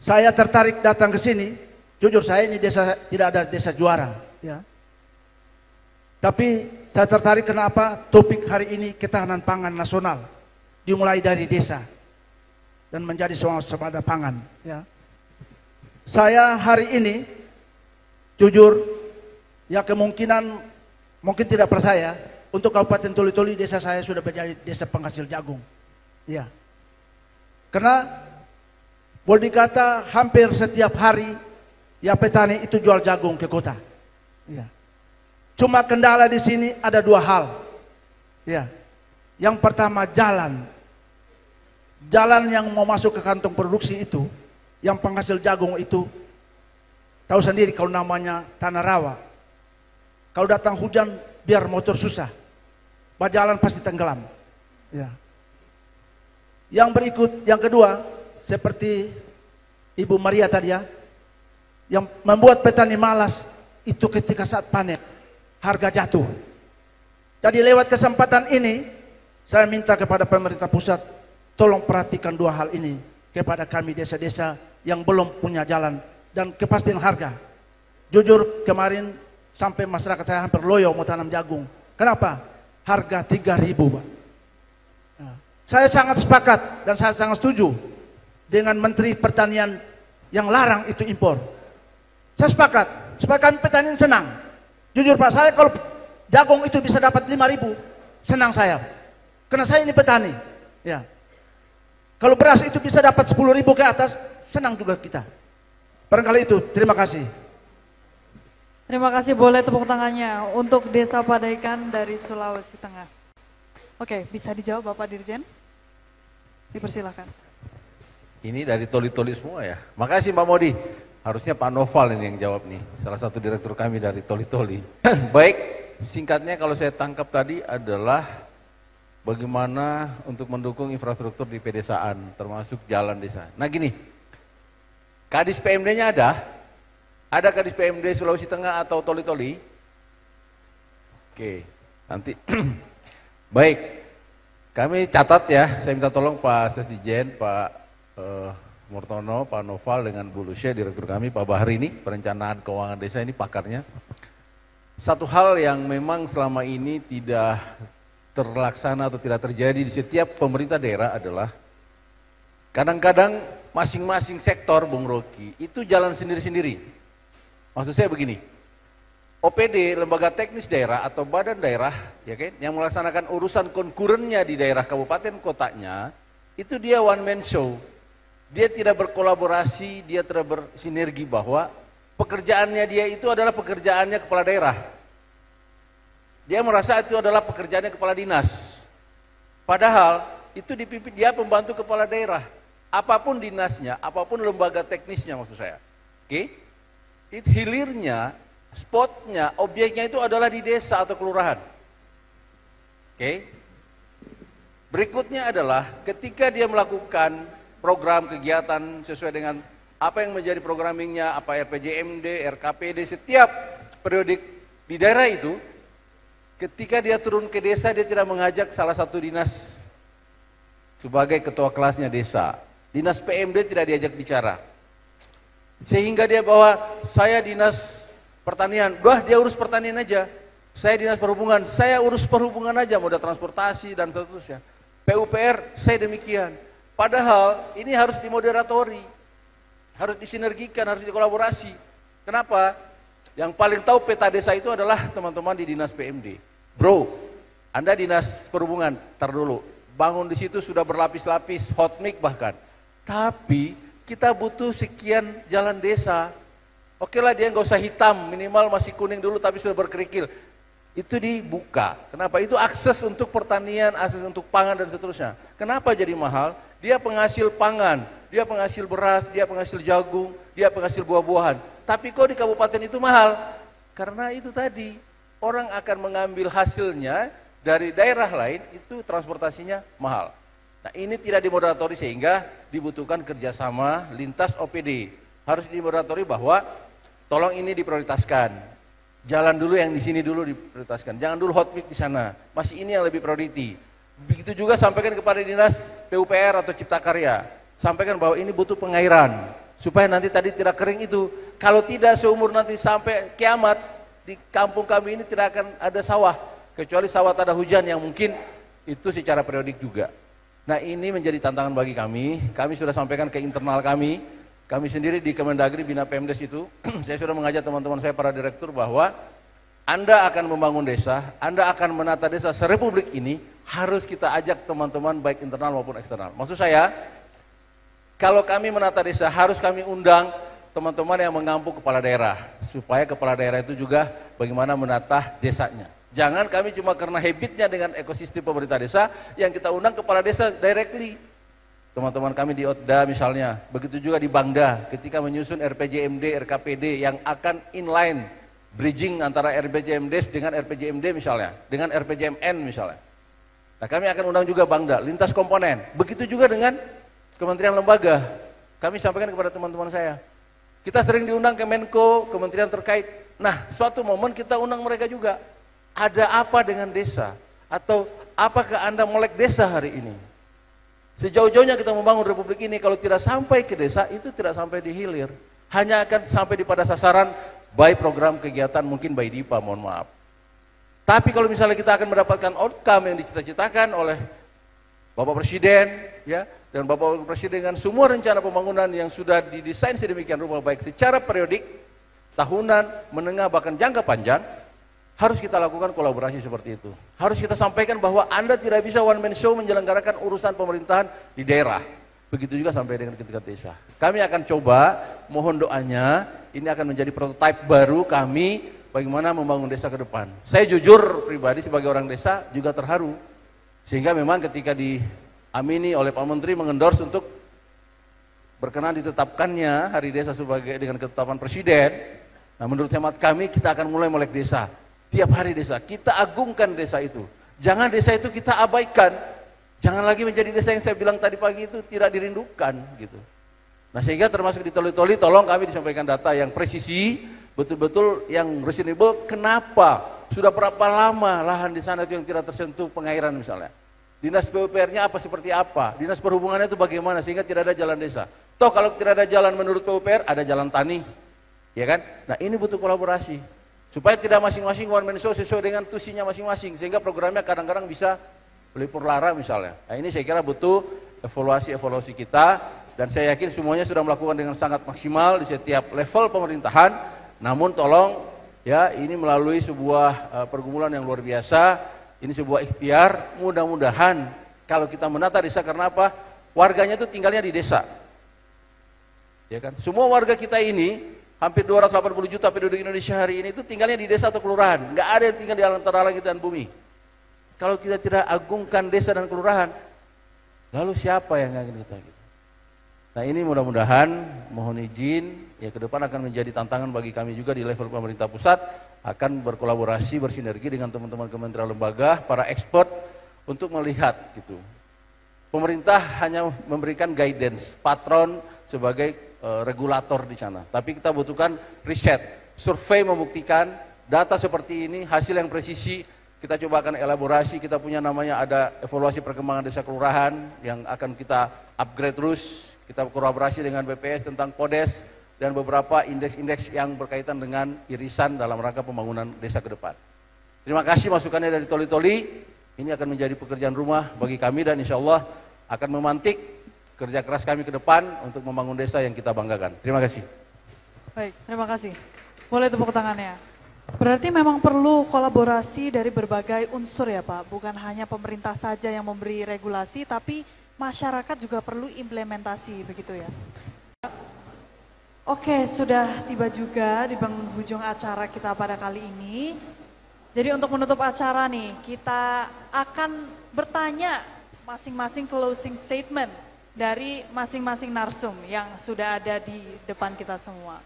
Saya tertarik datang ke sini, jujur saya ini desa tidak ada desa juara. Ya. Tapi saya tertarik kenapa topik hari ini ketahanan pangan nasional. Dimulai dari desa. Dan menjadi swasembada pangan. Ya. Saya hari ini, jujur, ya kemungkinan, mungkin tidak percaya, untuk Kabupaten Toli-Toli desa saya sudah menjadi desa penghasil jagung. Ya. Karena boleh dikata hampir setiap hari ya petani itu jual jagung ke kota. Ya. Cuma kendala di sini ada 2 hal. Ya. Yang pertama jalan. Jalan yang mau masuk ke kantong produksi itu, yang penghasil jagung itu, tahu sendiri kalau namanya tanah rawa. Kalau datang hujan biar motor susah. Jalan pasti tenggelam. Ya. Yang berikut, yang kedua, seperti Ibu Maria tadi ya, yang membuat petani malas itu ketika saat panen, harga jatuh. Jadi lewat kesempatan ini, saya minta kepada pemerintah pusat, tolong perhatikan 2 hal ini kepada kami desa-desa yang belum punya jalan dan kepastian harga. Jujur kemarin sampai masyarakat saya hampir loyo mau tanam jagung. Kenapa? Harga 3.000 Pak. Saya sangat sepakat dan saya sangat setuju dengan Menteri Pertanian yang larang itu impor. Saya sepakat. supaya kami petani senang. Jujur Pak, saya kalau jagung itu bisa dapat 5.000, senang saya. Karena saya ini petani. Ya. Kalau beras itu bisa dapat 10.000 ke atas, senang juga kita. Barangkali itu, terima kasih. Terima kasih, boleh tepuk tangannya untuk Desa Padaikan dari Sulawesi Tengah. Oke, bisa dijawab Bapak Dirjen? Dipersilakan. Ini dari Toli-Toli semua ya. Makasih Mbak Modi. Harusnya Pak Noval ini yang jawab nih, salah satu direktur kami dari Toli-Toli. Baik, singkatnya kalau saya tangkap tadi adalah bagaimana untuk mendukung infrastruktur di pedesaan, termasuk jalan desa. Nah gini, Kadis PMD-nya ada Kadis PMD Sulawesi Tengah atau Toli-Toli? Oke, nanti. Baik, kami catat ya, saya minta tolong Pak Sesdijen, Pak Murtono, Pak Noval dengan Bu Lucia, direktur kami, Pak Bahri ini, perencanaan keuangan desa ini pakarnya. Satu hal yang memang selama ini tidak terlaksana atau tidak terjadi di setiap pemerintah daerah adalah kadang-kadang masing-masing sektor, Bung Rocky, itu jalan sendiri-sendiri. Maksud saya begini, OPD, Lembaga Teknis Daerah atau Badan Daerah, ya kan, yang melaksanakan urusan konkurennya di daerah kabupaten kotanya, itu dia one man show. Dia tidak berkolaborasi, dia tidak bersinergi bahwa pekerjaannya dia itu adalah pekerjaannya kepala daerah. Dia merasa itu adalah pekerjaannya kepala dinas. Padahal itu dipimpin dia pembantu kepala daerah. Apapun dinasnya, apapun lembaga teknisnya maksud saya. Oke? Itu hilirnya, spotnya, objeknya itu adalah di desa atau kelurahan. Oke? Berikutnya adalah ketika dia melakukan program kegiatan sesuai dengan apa yang menjadi programmingnya, apa RPJMD, RKPD, setiap periodik di daerah itu, ketika dia turun ke desa, dia tidak mengajak salah satu dinas sebagai ketua kelasnya desa. Dinas PMD tidak diajak bicara. Sehingga dia bahwa saya dinas pertanian, dia urus pertanian aja. Saya dinas perhubungan, saya urus perhubungan aja, moda transportasi dan seterusnya. PUPR, saya demikian. Padahal ini harus dimoderatori, harus disinergikan, harus dikolaborasi. Kenapa? Yang paling tahu peta desa itu adalah teman-teman di dinas PMD. Bro, Anda dinas perhubungan, tar dulu, bangun di situ sudah berlapis-lapis, hot mic bahkan. Tapi kita butuh sekian jalan desa. Oke lah dia nggak usah hitam, minimal masih kuning dulu tapi sudah berkerikil. Itu dibuka. Kenapa? Itu akses untuk pertanian, akses untuk pangan dan seterusnya. Kenapa jadi mahal? Dia penghasil pangan, dia penghasil beras, dia penghasil jagung, dia penghasil buah-buahan. Tapi kok di kabupaten itu mahal? Karena itu tadi, orang akan mengambil hasilnya dari daerah lain, itu transportasinya mahal. Nah ini tidak dimoderatori sehingga dibutuhkan kerjasama lintas OPD. Harus dimoderatori bahwa tolong ini diprioritaskan. Jalan dulu yang di sini dulu diprioritaskan. Jangan dulu hot mic di sana. Masih ini yang lebih priority. Begitu juga sampaikan kepada dinas PUPR atau Cipta Karya. Sampaikan bahwa ini butuh pengairan supaya nanti tadi tidak kering itu. Kalau tidak seumur nanti sampai kiamat di kampung kami ini tidak akan ada sawah kecuali sawah tak ada hujan yang mungkin itu secara periodik juga. Nah, ini menjadi tantangan bagi kami. Kami sudah sampaikan ke internal kami. Kami sendiri di Kemendagri Bina Pemdes itu, saya sudah mengajak teman-teman saya para direktur bahwa Anda akan membangun desa, Anda akan menata desa serepublik ini, harus kita ajak teman-teman baik internal maupun eksternal. Maksud saya, kalau kami menata desa, harus kami undang teman-teman yang mengampu kepala daerah, supaya kepala daerah itu juga bagaimana menata desanya. Jangan kami cuma karena habitnya dengan ekosistem pemerintah desa, yang kita undang kepala desa directly. Teman-teman kami di OTDA misalnya, begitu juga di Bangda ketika menyusun RPJMD, RKPD yang akan inline, bridging antara RPJMD dengan RPJMD misalnya, dengan RPJMN misalnya. Nah kami akan undang juga Bangda, lintas komponen. Begitu juga dengan kementerian lembaga. Kami sampaikan kepada teman-teman saya. Kita sering diundang ke Menko, kementerian terkait. Nah suatu momen kita undang mereka juga. Ada apa dengan desa? Atau apakah Anda melek desa hari ini? Sejauh-jauhnya kita membangun republik ini, kalau tidak sampai ke desa, itu tidak sampai di hilir. Hanya akan sampai di pada sasaran by program kegiatan, mungkin by DIPA, mohon maaf. Tapi kalau misalnya kita akan mendapatkan outcome yang dicita-citakan oleh Bapak Presiden, ya, dan Bapak Presiden dengan semua rencana pembangunan yang sudah didesain sedemikian rupa, baik secara periodik, tahunan, menengah, bahkan jangka panjang, harus kita lakukan kolaborasi seperti itu. Harus kita sampaikan bahwa Anda tidak bisa one man show menyelenggarakan urusan pemerintahan di daerah. Begitu juga sampai dengan tingkat desa. Kami akan coba, mohon doanya, ini akan menjadi prototipe baru kami bagaimana membangun desa ke depan. Saya jujur pribadi sebagai orang desa juga terharu. Sehingga memang ketika diamini oleh Pak Menteri mengendorse untuk berkenan ditetapkannya Hari Desa sebagai dengan ketetapan Presiden. Nah, menurut hemat kami kita akan mulai melek desa. Tiap hari desa, kita agungkan desa itu. Jangan desa itu kita abaikan. Jangan lagi menjadi desa yang saya bilang tadi pagi itu tidak dirindukan gitu. Nah, sehingga termasuk di Toli-Toli tolong kami disampaikan data yang presisi, betul-betul yang reasonable. Kenapa? Sudah berapa lama lahan di sana itu yang tidak tersentuh pengairan misalnya. Dinas PUPR-nya apa seperti apa? Dinas perhubungannya itu bagaimana sehingga tidak ada jalan desa. Toh kalau tidak ada jalan menurut PUPR ada jalan tani. Ya kan? Nah, ini butuh kolaborasi. Supaya tidak masing-masing one man show sesuai dengan tusinya masing-masing sehingga programnya kadang-kadang bisa melipur lara misalnya. Nah, ini saya kira butuh evaluasi kita dan saya yakin semuanya sudah melakukan dengan sangat maksimal di setiap level pemerintahan. Namun tolong ya, ini melalui sebuah pergumulan yang luar biasa, ini sebuah ikhtiar, mudah-mudahan kalau kita menata desa karena apa? Warganya itu tinggalnya di desa. Ya kan? Semua warga kita ini hampir 280 juta penduduk Indonesia hari ini itu tinggalnya di desa atau kelurahan. Enggak ada yang tinggal di antara langit dan bumi. Kalau kita tidak agungkan desa dan kelurahan, lalu siapa yang akan kita gitu? Nah, ini mudah-mudahan mohon izin ya ke depan akan menjadi tantangan bagi kami juga di level pemerintah pusat akan berkolaborasi bersinergi dengan teman-teman kementerian lembaga, para expert untuk melihat gitu. Pemerintah hanya memberikan guidance, patron sebagai regulator di sana. Tapi kita butuhkan riset, survei membuktikan data seperti ini, hasil yang presisi. Kita coba akan elaborasi, kita punya namanya ada evaluasi perkembangan desa kelurahan yang akan kita upgrade terus. Kita kolaborasi dengan BPS tentang PODES dan beberapa indeks-indeks yang berkaitan dengan irisan dalam rangka pembangunan desa ke depan. Terima kasih masukannya dari Toli-Toli. Ini akan menjadi pekerjaan rumah bagi kami dan insya Allah akan memantik kerja keras kami ke depan untuk membangun desa yang kita banggakan. Terima kasih. Baik, terima kasih. Boleh tepuk tangannya. Berarti memang perlu kolaborasi dari berbagai unsur ya Pak, bukan hanya pemerintah saja yang memberi regulasi, tapi masyarakat juga perlu implementasi, begitu ya. Oke, sudah tiba juga di penghujung acara kita pada kali ini. Jadi untuk menutup acara nih, kita akan bertanya masing-masing closing statement dari masing-masing narsum yang sudah ada di depan kita semua.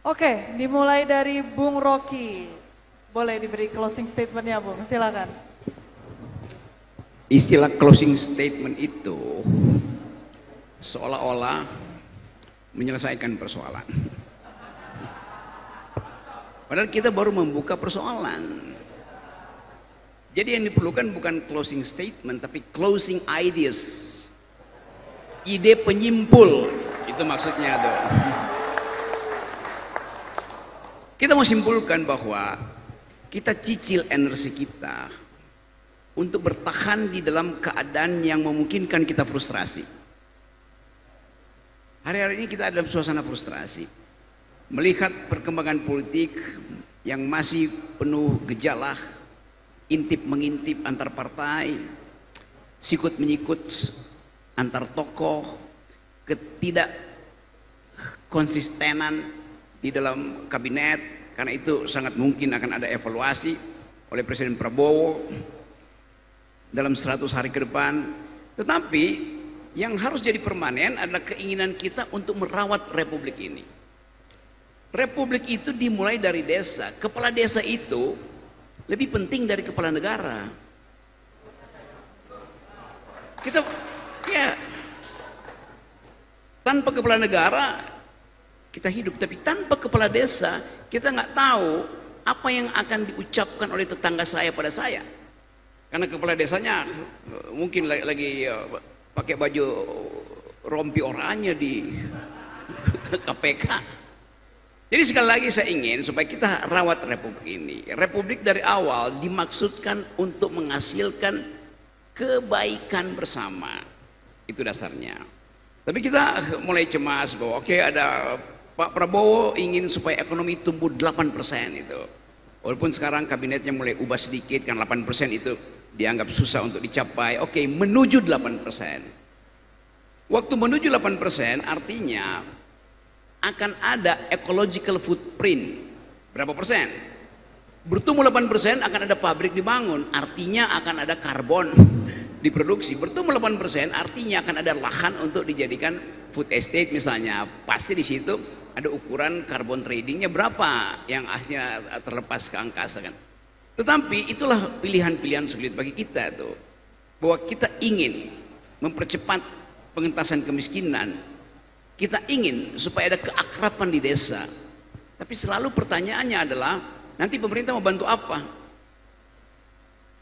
Oke, dimulai dari Bung Rocky. Boleh diberi closing statementnya Bung, silakan. Istilah closing statement itu seolah-olah menyelesaikan persoalan. Padahal kita baru membuka persoalan. Jadi yang diperlukan bukan closing statement, tapi closing ideas. Ide penyimpul, itu maksudnya tuh. Kita mau simpulkan bahwa kita cicil energi kita untuk bertahan di dalam keadaan yang memungkinkan kita frustrasi. Hari-hari ini kita dalam suasana frustrasi. Melihat perkembangan politik yang masih penuh gejala, intip-mengintip antar partai, sikut-menyikut antar tokoh, ketidak konsistenan di dalam kabinet, karena itu sangat mungkin akan ada evaluasi oleh Presiden Prabowo dalam 100 hari ke depan. Tetapi yang harus jadi permanen adalah keinginan kita untuk merawat republik ini. Republik itu dimulai dari desa. Kepala desa itu lebih penting dari kepala negara. Kita ya tanpa kepala negara kita hidup, tapi tanpa kepala desa kita nggak tahu apa yang akan diucapkan oleh tetangga saya pada saya. Karena kepala desanya mungkin lagi pakai baju rompi oranye di KPK. Jadi sekali lagi saya ingin supaya kita rawat republik ini. Republik dari awal dimaksudkan untuk menghasilkan kebaikan bersama. Itu dasarnya. Tapi kita mulai cemas bahwa oke, ada Pak Prabowo ingin supaya ekonomi tumbuh 8% itu. Walaupun sekarang kabinetnya mulai ubah sedikit, kan 8% itu dianggap susah untuk dicapai. Oke, menuju 8%. Waktu menuju 8% artinya akan ada ecological footprint. Berapa persen? Bertumbuh 8% akan ada pabrik dibangun, artinya akan ada karbon diproduksi. Bertumbuh 8% artinya akan ada lahan untuk dijadikan food estate misalnya. Pasti di situ ada ukuran carbon tradingnya berapa yang akhirnya terlepas ke angkasa kan. Tetapi itulah pilihan-pilihan sulit bagi kita tuh, bahwa kita ingin mempercepat pengentasan kemiskinan, kita ingin supaya ada keakraban di desa. Tapi selalu pertanyaannya adalah, nanti pemerintah mau bantu apa?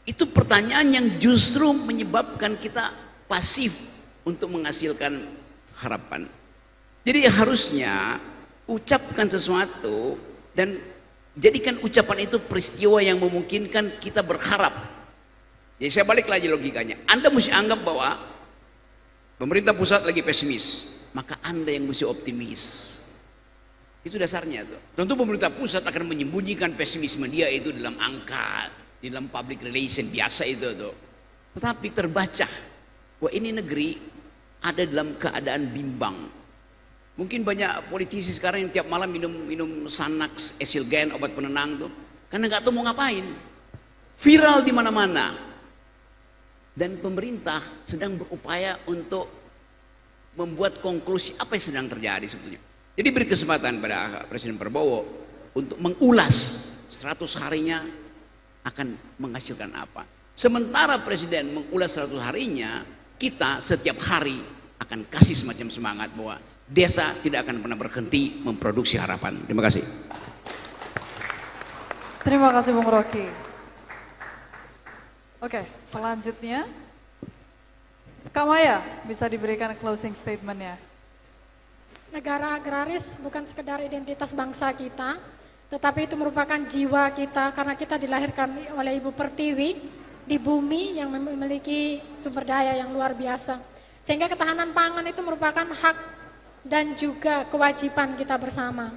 Itu pertanyaan yang justru menyebabkan kita pasif untuk menghasilkan harapan. Jadi harusnya ucapkan sesuatu dan jadikan ucapan itu peristiwa yang memungkinkan kita berharap. Jadi saya balik lagi logikanya. Anda mesti anggap bahwa pemerintah pusat lagi pesimis, maka Anda yang mesti optimis. Itu dasarnya tuh. Tentu pemerintah pusat akan menyembunyikan pesimisme dia itu dalam angka, di dalam public relation biasa itu tuh. Tetapi terbaca bahwa ini negeri ada dalam keadaan bimbang. Mungkin banyak politisi sekarang yang tiap malam minum Xanax, Esilgen, obat penenang tuh, karena nggak tahu mau ngapain. Viral di mana-mana. Dan pemerintah sedang berupaya untuk membuat konklusi apa yang sedang terjadi sebetulnya. Jadi beri kesempatan pada Presiden Prabowo untuk mengulas 100 harinya akan menghasilkan apa. Sementara Presiden mengulas 100 harinya, kita setiap hari akan kasih semacam semangat bahwa desa tidak akan pernah berhenti memproduksi harapan. Terima kasih. Terima kasih Bung Rocky. Oke, selanjutnya Kak Maya bisa diberikan closing statement-nya. Negara agraris bukan sekedar identitas bangsa kita, tetapi itu merupakan jiwa kita karena kita dilahirkan oleh Ibu Pertiwi di bumi yang memiliki sumber daya yang luar biasa. Sehingga ketahanan pangan itu merupakan hak dan juga kewajiban kita bersama.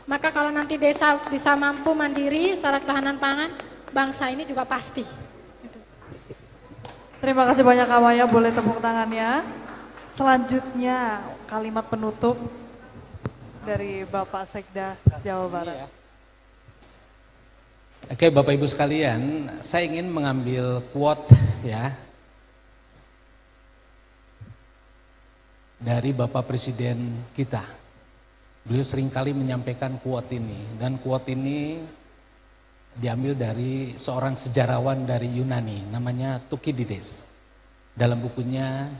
Maka kalau nanti desa bisa mampu mandiri secara ketahanan pangan, bangsa ini juga pasti. Terima kasih banyak Kak Maya, boleh tepuk tangannya. Selanjutnya kalimat penutup dari Bapak Sekda Jawa Barat. Oke, Bapak Ibu sekalian, saya ingin mengambil quote ya dari Bapak Presiden kita. Beliau seringkali menyampaikan quote ini, dan quote ini diambil dari seorang sejarawan dari Yunani, namanya Thukydides, dalam bukunya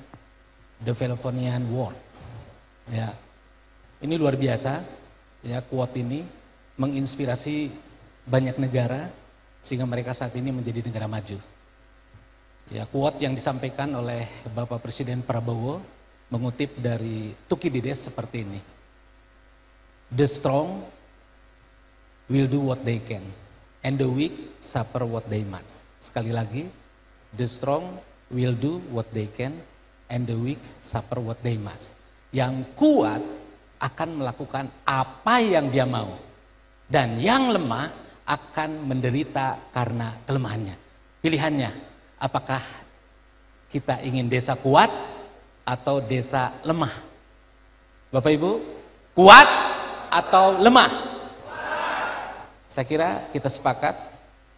The Peloponnesian War. Ya, ini luar biasa. Ya, quote ini menginspirasi banyak negara sehingga mereka saat ini menjadi negara maju. Ya, quote yang disampaikan oleh Bapak Presiden Prabowo mengutip dari Thukydides seperti ini. The strong will do what they can, and the weak suffer what they must. Sekali lagi, the strong will do what they can, and the weak suffer what they must. Yang kuat akan melakukan apa yang dia mau, dan yang lemah akan menderita karena kelemahannya. Pilihannya, apakah kita ingin desa kuat atau desa lemah? Bapak Ibu, kuat atau lemah? Saya kira kita sepakat,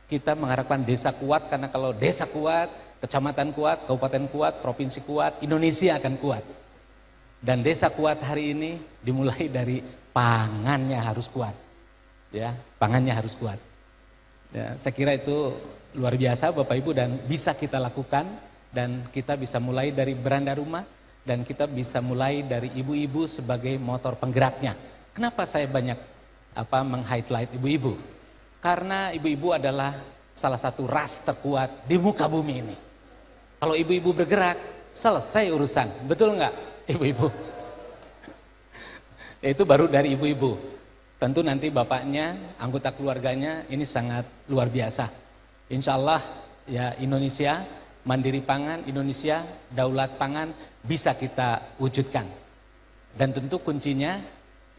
kita mengharapkan desa kuat, karena kalau desa kuat, kecamatan kuat, kabupaten kuat, provinsi kuat, Indonesia akan kuat. Dan desa kuat hari ini dimulai dari pangannya harus kuat. Ya, pangannya harus kuat. Ya, saya kira itu luar biasa Bapak Ibu, dan bisa kita lakukan, dan kita bisa mulai dari beranda rumah, dan kita bisa mulai dari ibu-ibu sebagai motor penggeraknya. Kenapa saya banyak meng-highlight ibu-ibu? Karena ibu-ibu adalah salah satu ras terkuat di muka bumi ini. Kalau ibu-ibu bergerak, selesai urusan. Betul nggak, ibu-ibu? Itu baru dari ibu-ibu. Tentu nanti bapaknya, anggota keluarganya, ini sangat luar biasa. Insya Allah ya, Indonesia mandiri pangan, Indonesia daulat pangan bisa kita wujudkan. Dan tentu kuncinya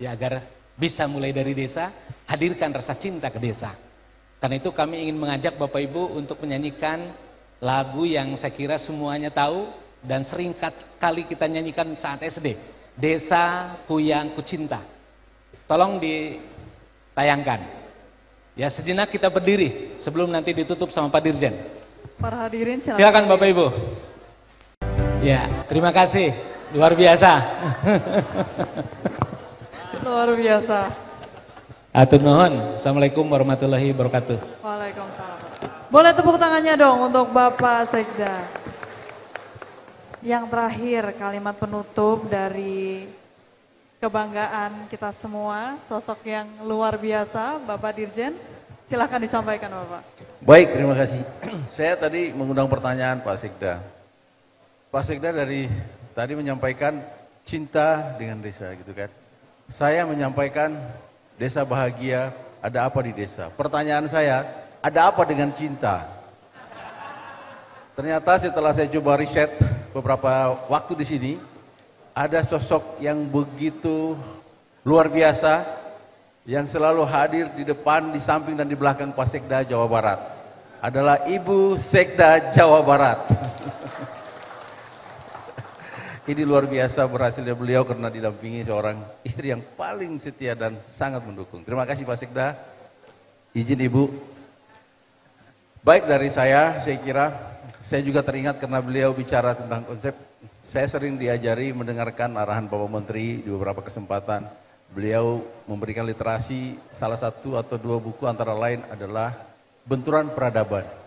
Ya agar bisa mulai dari desa, hadirkan rasa cinta ke desa. Karena itu kami ingin mengajak Bapak Ibu untuk menyanyikan lagu yang saya kira semuanya tahu dan sering kali kita nyanyikan saat SD. Desaku yang Kucinta. Tolong ditayangkan. Ya sejenak kita berdiri sebelum nanti ditutup sama Pak Dirjen. Para hadirin silakan Bapak Ibu. Ya, terima kasih. Luar biasa. Luar biasa. Atur nuhun. Assalamualaikum warahmatullahi wabarakatuh. Waalaikumsalam. Boleh tepuk tangannya dong untuk Bapak Sekda. Yang terakhir kalimat penutup dari kebanggaan kita semua, sosok yang luar biasa, Bapak Dirjen. Silahkan disampaikan Bapak. Baik, terima kasih. Saya tadi mengundang pertanyaan Pak Sekda. Pak Sekda dari tadi menyampaikan cinta dengan desa gitu kan. Saya menyampaikan desa bahagia, ada apa di desa? Pertanyaan saya, ada apa dengan cinta? Ternyata setelah saya coba riset beberapa waktu di sini, ada sosok yang begitu luar biasa, yang selalu hadir di depan, di samping dan di belakang Pak Sekda Jawa Barat. Adalah Ibu Sekda Jawa Barat. Ini luar biasa berhasilnya beliau karena didampingi seorang istri yang paling setia dan sangat mendukung. Terima kasih Pak Sekda. Izin Ibu. Baik dari saya kira, saya juga teringat karena beliau bicara tentang konsep. Saya sering diajari mendengarkan arahan Bapak Menteri di beberapa kesempatan. Beliau memberikan literasi, salah satu atau dua buku antara lain adalah Benturan Peradaban.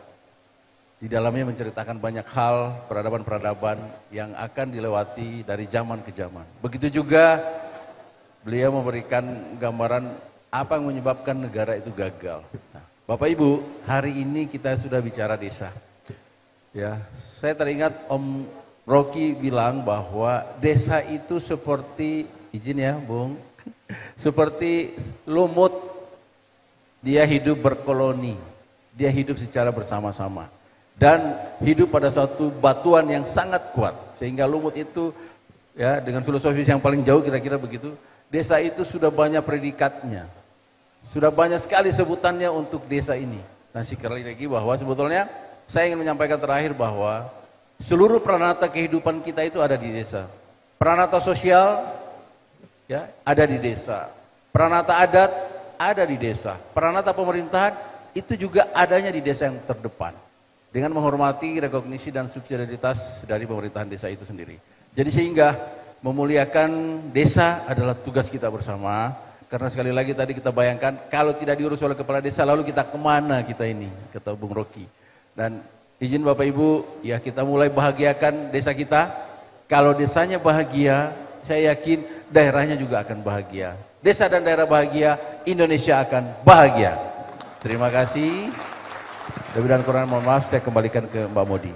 Di dalamnya menceritakan banyak hal, peradaban-peradaban yang akan dilewati dari zaman ke zaman. Begitu juga beliau memberikan gambaran apa yang menyebabkan negara itu gagal. Nah, Bapak Ibu, hari ini kita sudah bicara desa. Ya, saya teringat Om Rocky bilang bahwa desa itu seperti, izin ya Bung, seperti lumut, dia hidup berkoloni, dia hidup secara bersama-sama. Dan hidup pada suatu batuan yang sangat kuat, sehingga lumut itu ya dengan filosofis yang paling jauh kira-kira begitu, desa itu sudah banyak predikatnya, sudah banyak sekali sebutannya untuk desa ini. Nah sekali lagi bahwa sebetulnya saya ingin menyampaikan terakhir bahwa seluruh peranata kehidupan kita itu ada di desa. Peranata sosial ya ada di desa, peranata adat ada di desa, peranata pemerintahan itu juga adanya di desa yang terdepan. Dengan menghormati rekognisi dan subsidiaritas dari pemerintahan desa itu sendiri. Jadi sehingga memuliakan desa adalah tugas kita bersama. Karena sekali lagi tadi kita bayangkan kalau tidak diurus oleh kepala desa lalu kita kemana kita ini, kata Bung Rocky. Dan izin Bapak Ibu, ya kita mulai bahagiakan desa kita. Kalau desanya bahagia, saya yakin daerahnya juga akan bahagia. Desa dan daerah bahagia, Indonesia akan bahagia. Terima kasih. Lebih dan kurang mohon maaf, saya kembalikan ke Mbak Modi.